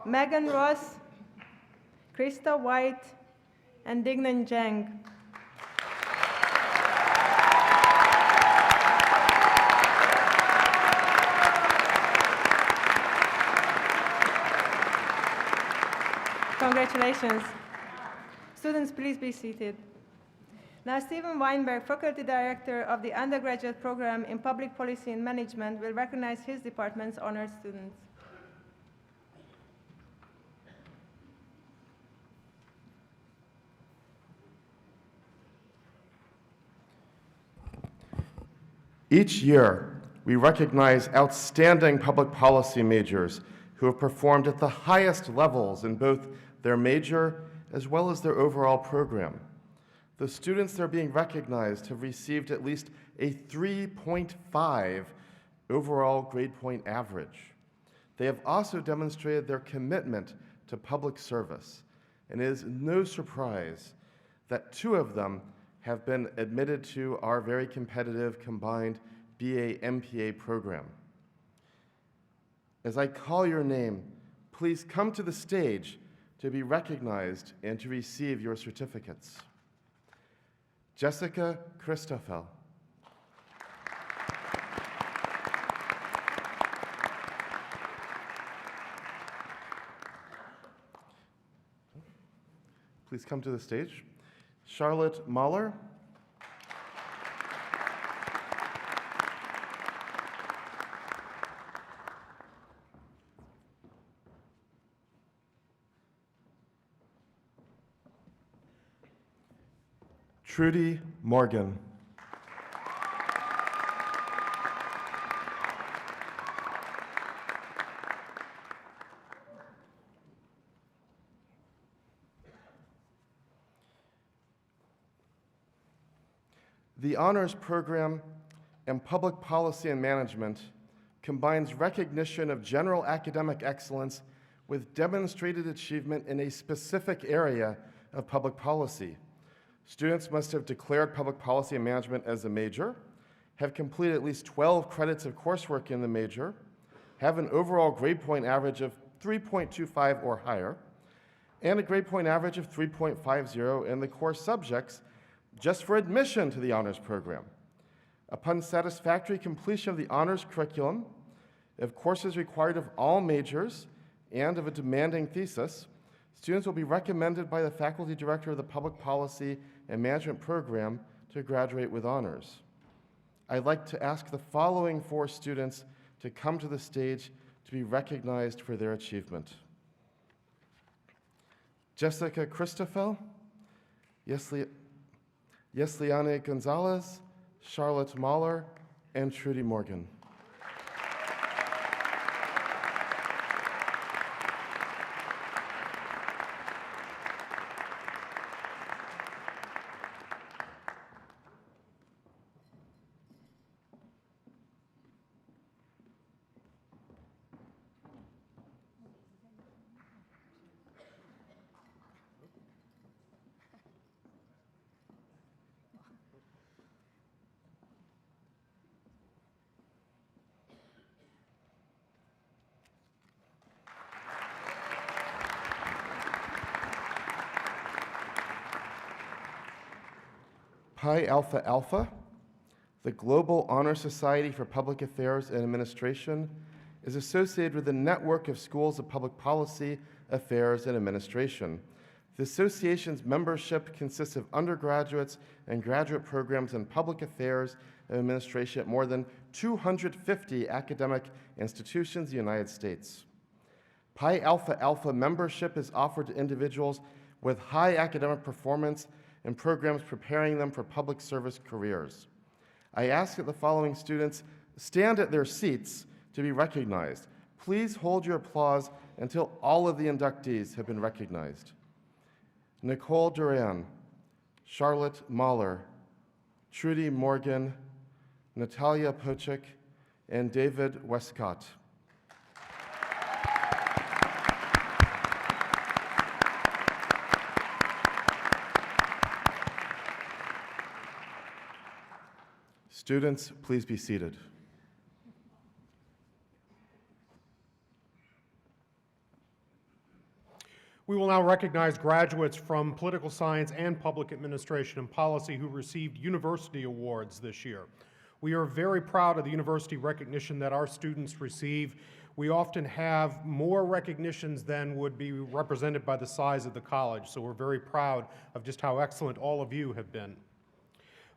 Megan Ross, Krista White, and Dignan Zhang. Congratulations. Students, please be seated. Now, Stephen Weinberg, Faculty Director of the Undergraduate Program in Public Policy and Management, will recognize his department's honored students. Each year, we recognize outstanding public policy majors who have performed at the highest levels in both their major as well as their overall program. The students that are being recognized have received at least a 3.5 overall grade point average. They have also demonstrated their commitment to public service, and it is no surprise that 2 of them have been admitted to our very competitive combined BA-MPA program. As I call your name, please come to the stage to be recognized and to receive your certificates. Jessica Christoffel. Please come to the stage. Charlotte Mahler. Trudy Morgan. The honors program and public policy and management combines recognition of general academic excellence with demonstrated achievement in a specific area of public policy. Students must have declared public policy and management as a major, have completed at least 12 credits of coursework in the major, have an overall grade point average of 3.25 or higher, and a grade point average of 3.50 in the core subjects just for admission to the honors program. Upon satisfactory completion of the honors curriculum, if courses required of all majors and of a demanding thesis, Students will be recommended by the faculty director of the Public Policy and Management program to graduate with honors. I'd like to ask the following 4 students to come to the stage to be recognized for their achievement. Jessica Christoffel, Yesliane Gonzalez, Charlotte Mahler, and Trudy Morgan. Pi Alpha Alpha, the Global Honor Society for Public Affairs and Administration, is associated with the network of schools of public policy, affairs, and administration. The association's membership consists of undergraduates and graduate programs in public affairs and administration at more than 250 academic institutions in the United States. Pi Alpha Alpha membership is offered to individuals with high academic performance and programs preparing them for public service careers. I ask that the following students stand at their seats to be recognized. Please hold your applause until all of the inductees have been recognized. Nicole Duran, Charlotte Mahler, Trudy Morgan, Natalia Pochik, and David Westcott. Students, please be seated. We will now recognize graduates from political science and public administration and policy who received university awards this year. We are very proud of the university recognition that our students receive. We often have more recognitions than would be represented by the size of the college, so we're very proud of just how excellent all of you have been.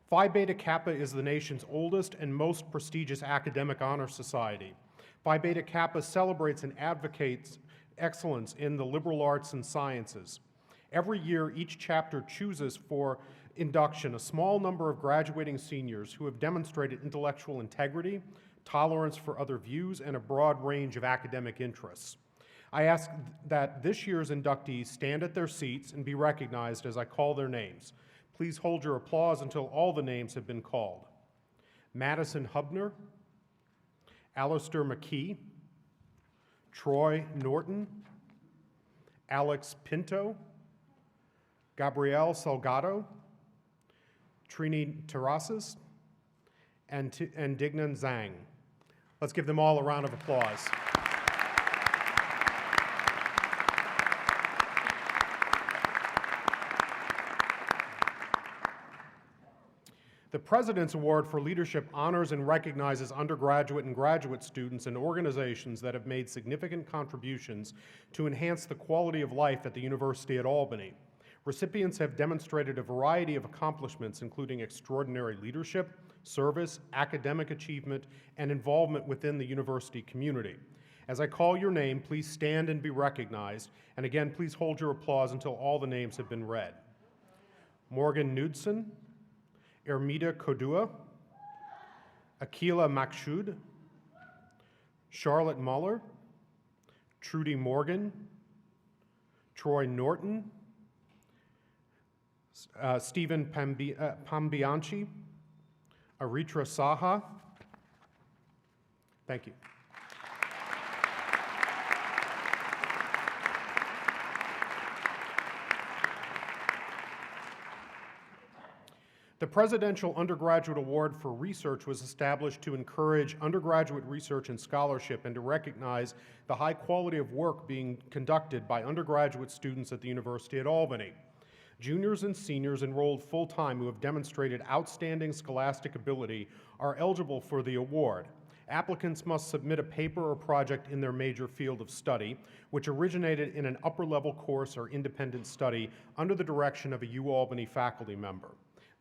Phi Beta Kappa is the nation's oldest and most prestigious academic honor society. Phi Beta Kappa celebrates and advocates excellence in the liberal arts and sciences. Every year, each chapter chooses for induction a small number of graduating seniors who have demonstrated intellectual integrity, tolerance for other views, and a broad range of academic interests. I ask that this year's inductees stand at their seats and be recognized as I call their names. Please hold your applause until all the names have been called. Madison Hubner, Alistair McKee, Troy Norton, Alex Pinto, Gabrielle Salgado, Trini Terrasas, and Dignan Zhang. Let's give them all a round of applause. The President's Award for Leadership honors and recognizes undergraduate and graduate students and organizations that have made significant contributions to enhance the quality of life at the University at Albany. Recipients have demonstrated a variety of accomplishments, including extraordinary leadership, service, academic achievement, and involvement within the university community. As I call your name, please stand and be recognized, and again, please hold your applause until all the names have been read. Morgan Knudsen, Ermita Kodua, Akila Makshood, Charlotte Muller, Trudy Morgan, Troy Norton, Stephen Pambianchi, Aritra Saha. Thank you. The Presidential Undergraduate Award for Research was established to encourage undergraduate research and scholarship and to recognize the high quality of work being conducted by undergraduate students at the University at Albany. Juniors and seniors enrolled full-time who have demonstrated outstanding scholastic ability are eligible for the award. Applicants must submit a paper or project in their major field of study, which originated in an upper-level course or independent study under the direction of a UAlbany faculty member.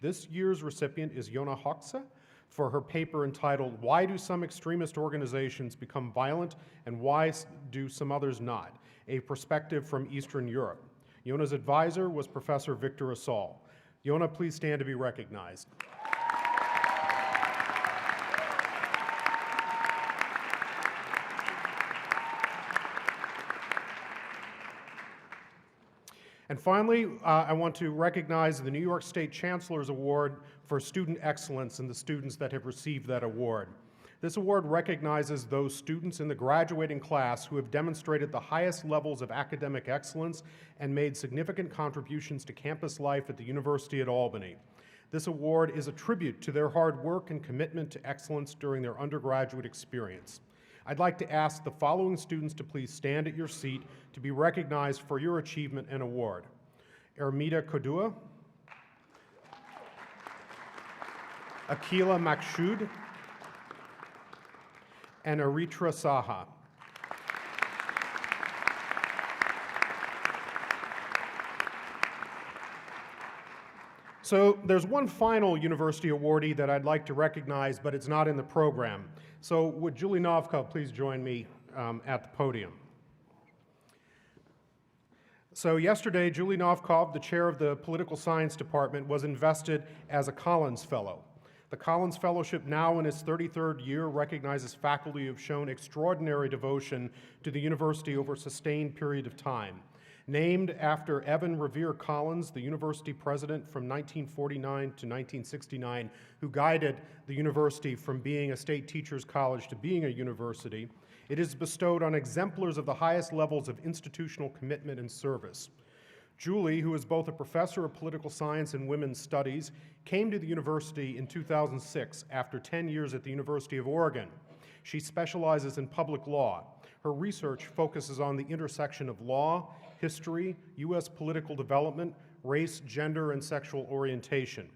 This year's recipient is Yona Hoxha for her paper entitled, "Why Do Some Extremist Organizations Become Violent and Why Do Some Others Not? A Perspective from Eastern Europe." Yona's advisor was Professor Victor Asal. Yona, please stand to be recognized. And finally, I want to recognize the New York State Chancellor's Award for Student Excellence and the students that have received that award. This award recognizes those students in the graduating class who have demonstrated the highest levels of academic excellence and made significant contributions to campus life at the University at Albany. This award is a tribute to their hard work and commitment to excellence during their undergraduate experience. I'd like to ask the following students to please stand at your seat to be recognized for your achievement and award. Ermita Kodua, Akila Makshood, and Aritra Saha. So there's one final university awardee that I'd like to recognize, but it's not in the program. So would Julie Novkov please join me at the podium? So yesterday, Julie Novkov, the chair of the Political Science Department, was invested as a Collins Fellow. The Collins Fellowship, now in its 33rd year, recognizes faculty who have shown extraordinary devotion to the university over a sustained period of time. Named after Evan Revere Collins, the university president from 1949 to 1969, who guided the university from being a state teachers college to being a university, it is bestowed on exemplars of the highest levels of institutional commitment and service. Julie, who is both a professor of political science and women's studies, came to the university in 2006 after 10 years at the University of Oregon. She specializes in public law. Her research focuses on the intersection of law, history, U.S. political development, race, gender, and sexual orientation.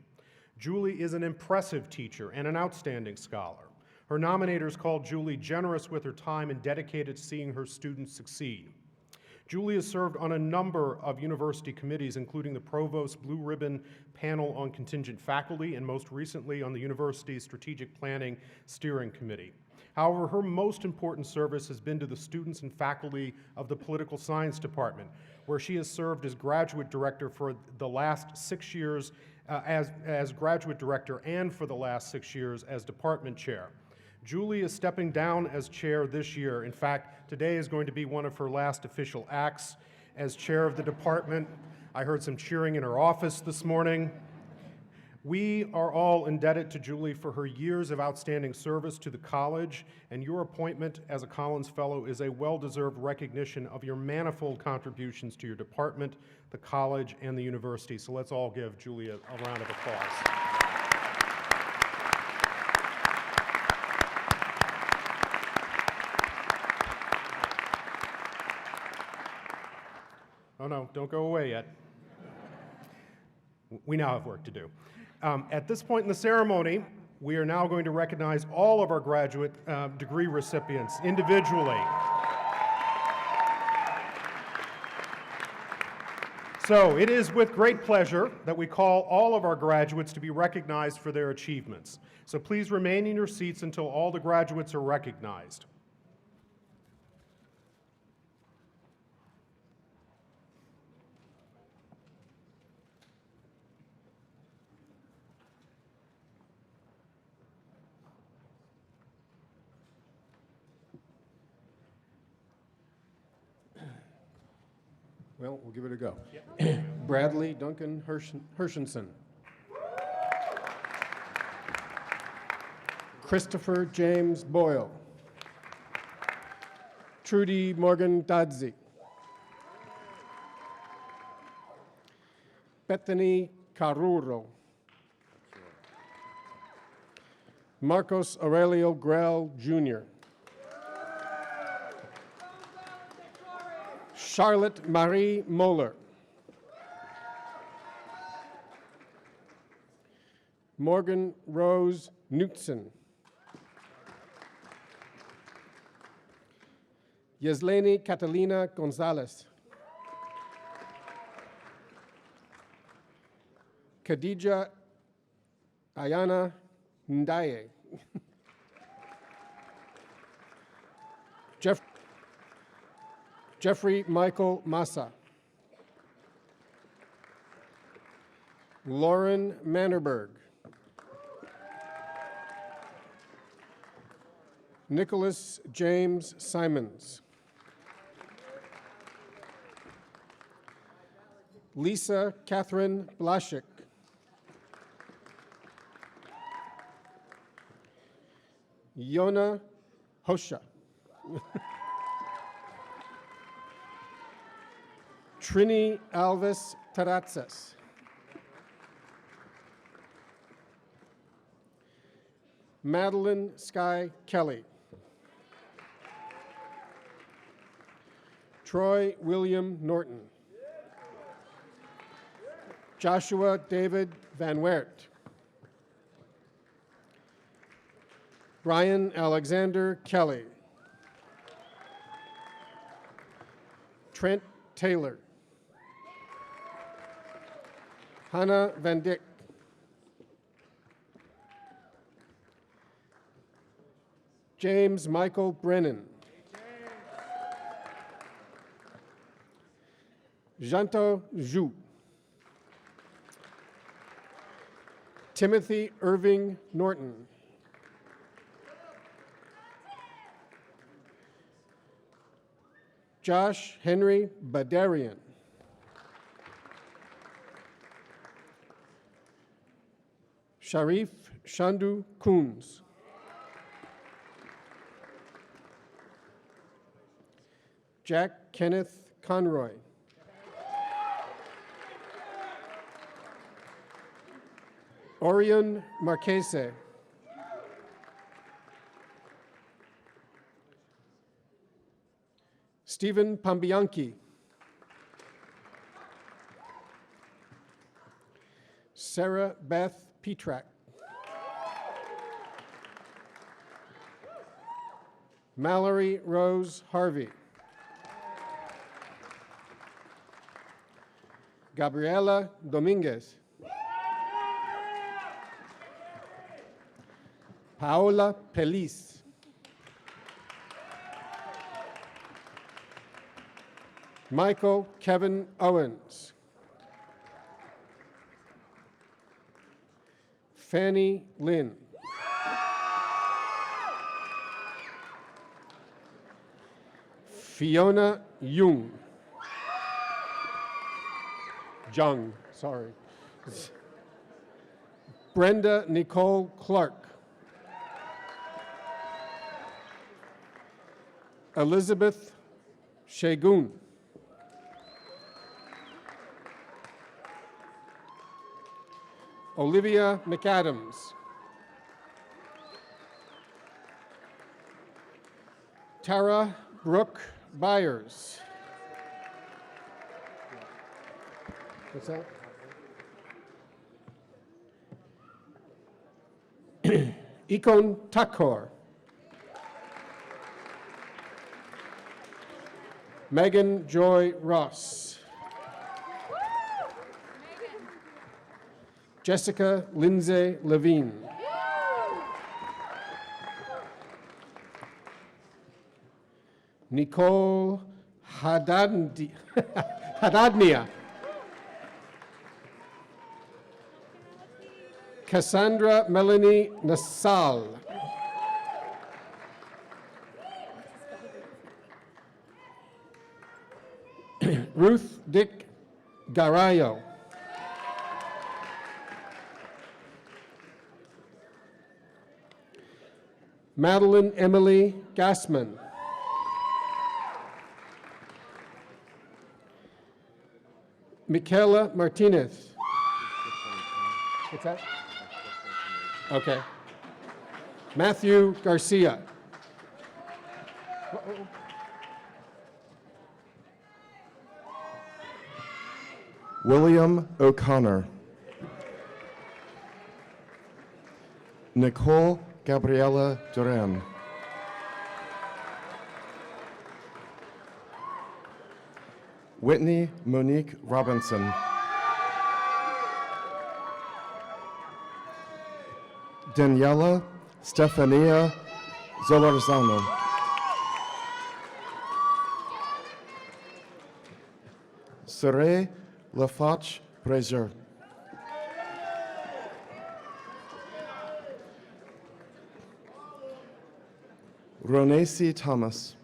Julie is an impressive teacher and an outstanding scholar. Her nominators called Julie generous with her time and dedicated to seeing her students succeed. Julie has served on a number of university committees, including the Provost Blue Ribbon Panel on Contingent Faculty and most recently on the university's Strategic Planning Steering Committee. However, her most important service has been to the students and faculty of the Political Science Department, where she has served as graduate director for the last 6 years as graduate director and for the last 6 years as department chair. Julie is stepping down as chair this year. In fact, today is going to be one of her last official acts as chair of the department. I heard some cheering in her office this morning. We are all indebted to Julie for her years of outstanding service to the college, and your appointment as a Collins Fellow is a well-deserved recognition of your manifold contributions to your department, the college, and the university. So let's all give Julie a round of applause. Oh no, don't go away yet. We now have work to do. At this point in the ceremony, we are now going to recognize all of our graduate degree recipients individually. So it is with great pleasure that we call all of our graduates to be recognized for their achievements. So please remain in your seats until all the graduates are recognized. Well, we'll give it a go. Bradley Duncan Hershenson. Christopher James Boyle. Trudy Morgan Dadzi. Bethany Carruro. Marcos Aurelio Grell, Jr. Charlotte Marie Moeller. Morgan Rose Knutson. Yesleni Catalina Gonzalez. Khadija Ayana Ndaye. Jeffrey Michael Massa. Lauren Mannerberg. Nicholas James Simons. Lisa Catherine Blaszczyk. Yona Hosha. Trini Alves Taratzes. Madeline Sky Kelly. Troy William Norton. Joshua David Van Wert. Brian Alexander Kelly. Trent Taylor. Hannah Van Dyck. James Michael Brennan. Janto Zhu. Timothy Irving Norton. Josh Henry Badarian. Sharif Shandu Coons. Jack Kenneth Conroy. Orion Marquese. Stephen Pambianchi. Sarah Beth Petrak. Mallory Rose Harvey. Gabriela Dominguez. Paola Pelis. Michael Kevin Owens. Fanny Lynn. Fiona Jung. Jung, sorry. Brenda Nicole Clark. Elizabeth Shagun. Olivia McAdams. Tara Brooke Byers. What's that? Ikon Takor. Megan Joy Ross. Jessica Lindsay Levine. Nicole Hadadnia. Cassandra Melanie Nassal. Ruth Dick Garayo. Madeline Emily Gassman. Michaela Martinez. What's that? Okay. Matthew Garcia. William O'Connor. Nicole Gabriela Duran. Whitney Monique Robinson. Daniela Stefania Zolarzano. Sere Lafoch Brazier. Ronesi Thomas.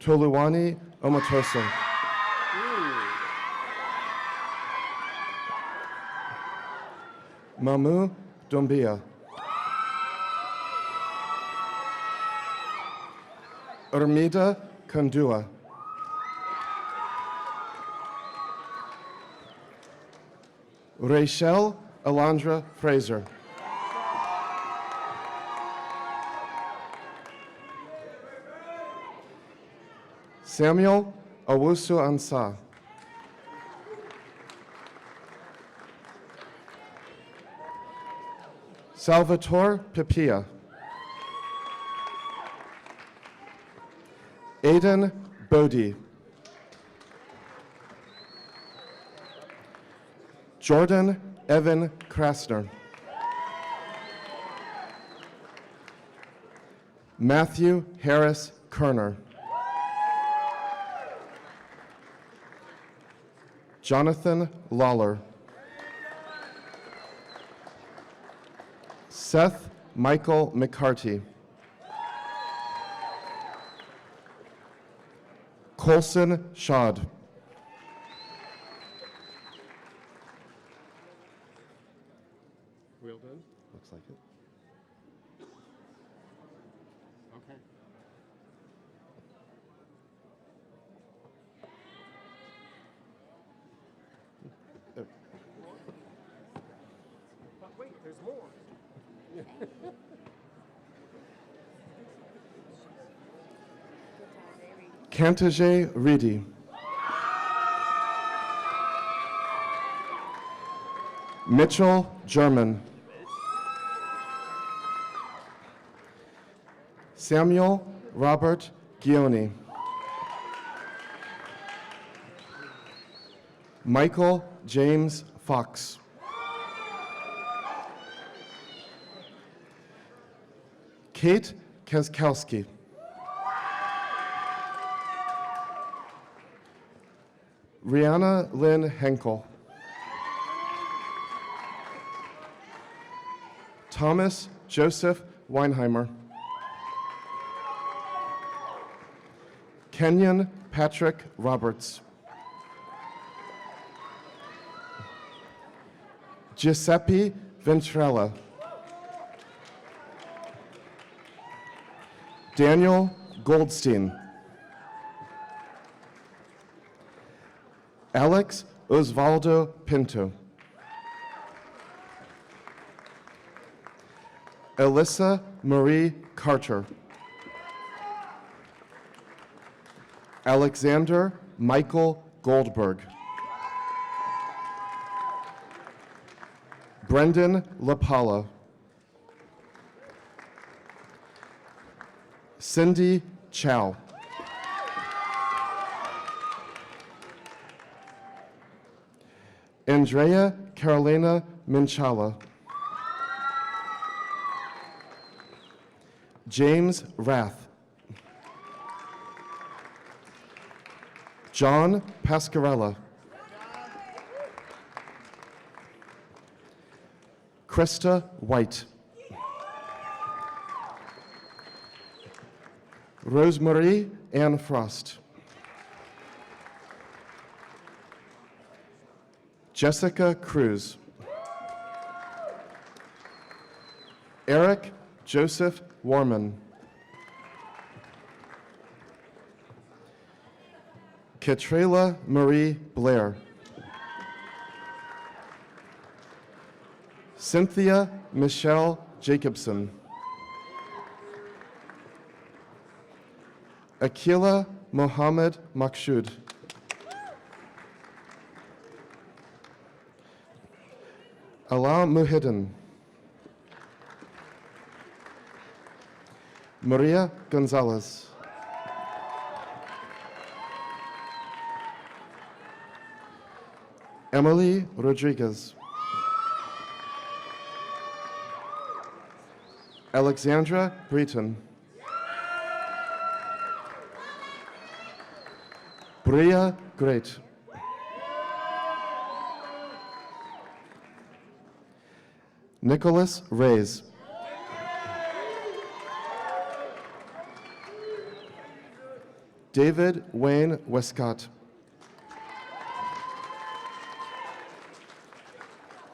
Toluwani Omatoso. Mamu Dombia. Ermida Kandua. Rachel Alondra Fraser. Samuel Awusu Ansah. Salvatore Pipia. Aidan Bodie. Jordan Evan Krasner. Matthew Harris Kerner. Jonathan Lawler. Seth Michael McCarty. Colson Schad. Wheel done? Looks like it. Okay. But wait, there's more. Kantaje Reedy. Mitchell German. Samuel Robert Gioni. Michael James Fox. Kate Kaskowski. Rihanna Lynn Henkel. Thomas Joseph Weinheimer. Kenyon Patrick Roberts. Giuseppe Ventrella. Daniel Goldstein. Alex Osvaldo Pinto. Alyssa Marie Carter. Alexander Michael Goldberg. Brendan LaPala. Cindy Chow. Andrea Carolina Minchala. James Rath. John Pascarella. Krista White. Rosemarie Ann Frost. Jessica Cruz. Eric Joseph Warman. Katrela Marie Blair. Cynthia Michelle Jacobson. Akila Mohammed Makshood. Ala Muhidin. Maria Gonzalez. Emily Rodriguez. Alexandra Breton. Bria Great. Nicholas Reyes. David Wayne Westcott.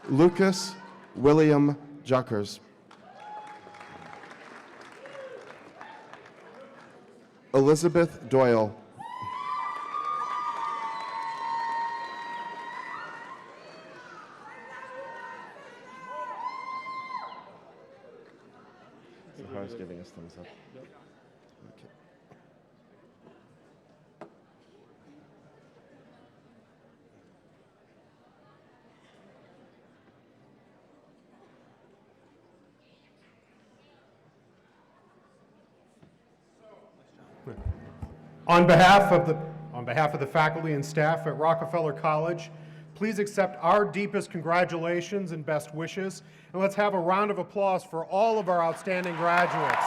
Lucas William Jockers. Elizabeth Doyle. Zahar's giving us thumbs up. Okay. On behalf of the faculty and staff at Rockefeller College, please accept our deepest congratulations and best wishes, and let's have a round of applause for all of our outstanding graduates.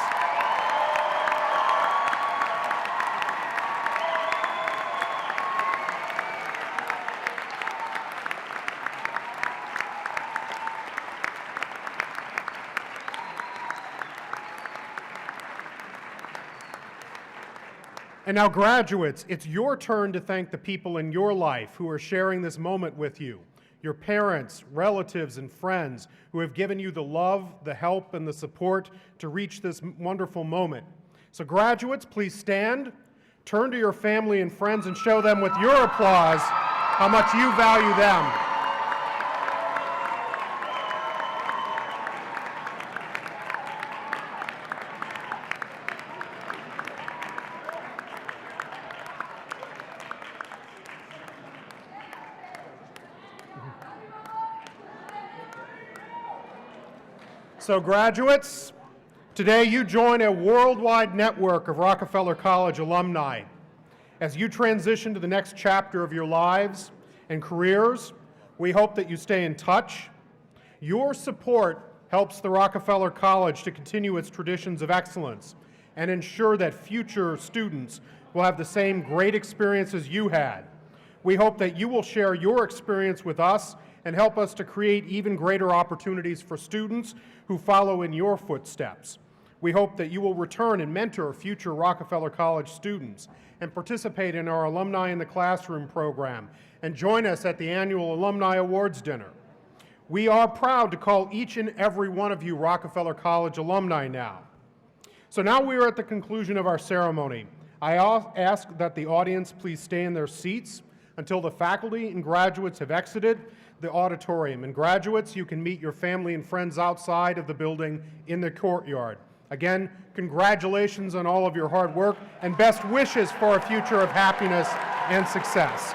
And now, graduates, it's your turn to thank the people in your life who are sharing this moment with you, your parents, relatives, and friends who have given you the love, the help, and the support to reach this wonderful moment. So graduates, please stand, turn to your family and friends, and show them with your applause how much you value them. So graduates, today you join a worldwide network of Rockefeller College alumni. As you transition to the next chapter of your lives and careers, we hope that you stay in touch. Your support helps the Rockefeller College to continue its traditions of excellence and ensure that future students will have the same great experiences you had. We hope that you will share your experience with us and help us to create even greater opportunities for students who follow in your footsteps. We hope that you will return and mentor future Rockefeller College students and participate in our Alumni in the Classroom program and join us at the annual Alumni Awards Dinner. We are proud to call each and every one of you Rockefeller College alumni now. So now we are at the conclusion of our ceremony. I ask that the audience please stay in their seats until the faculty and graduates have exited the auditorium. And graduates, you can meet your family and friends outside of the building in the courtyard. Again, congratulations on all of your hard work and best wishes for a future of happiness and success.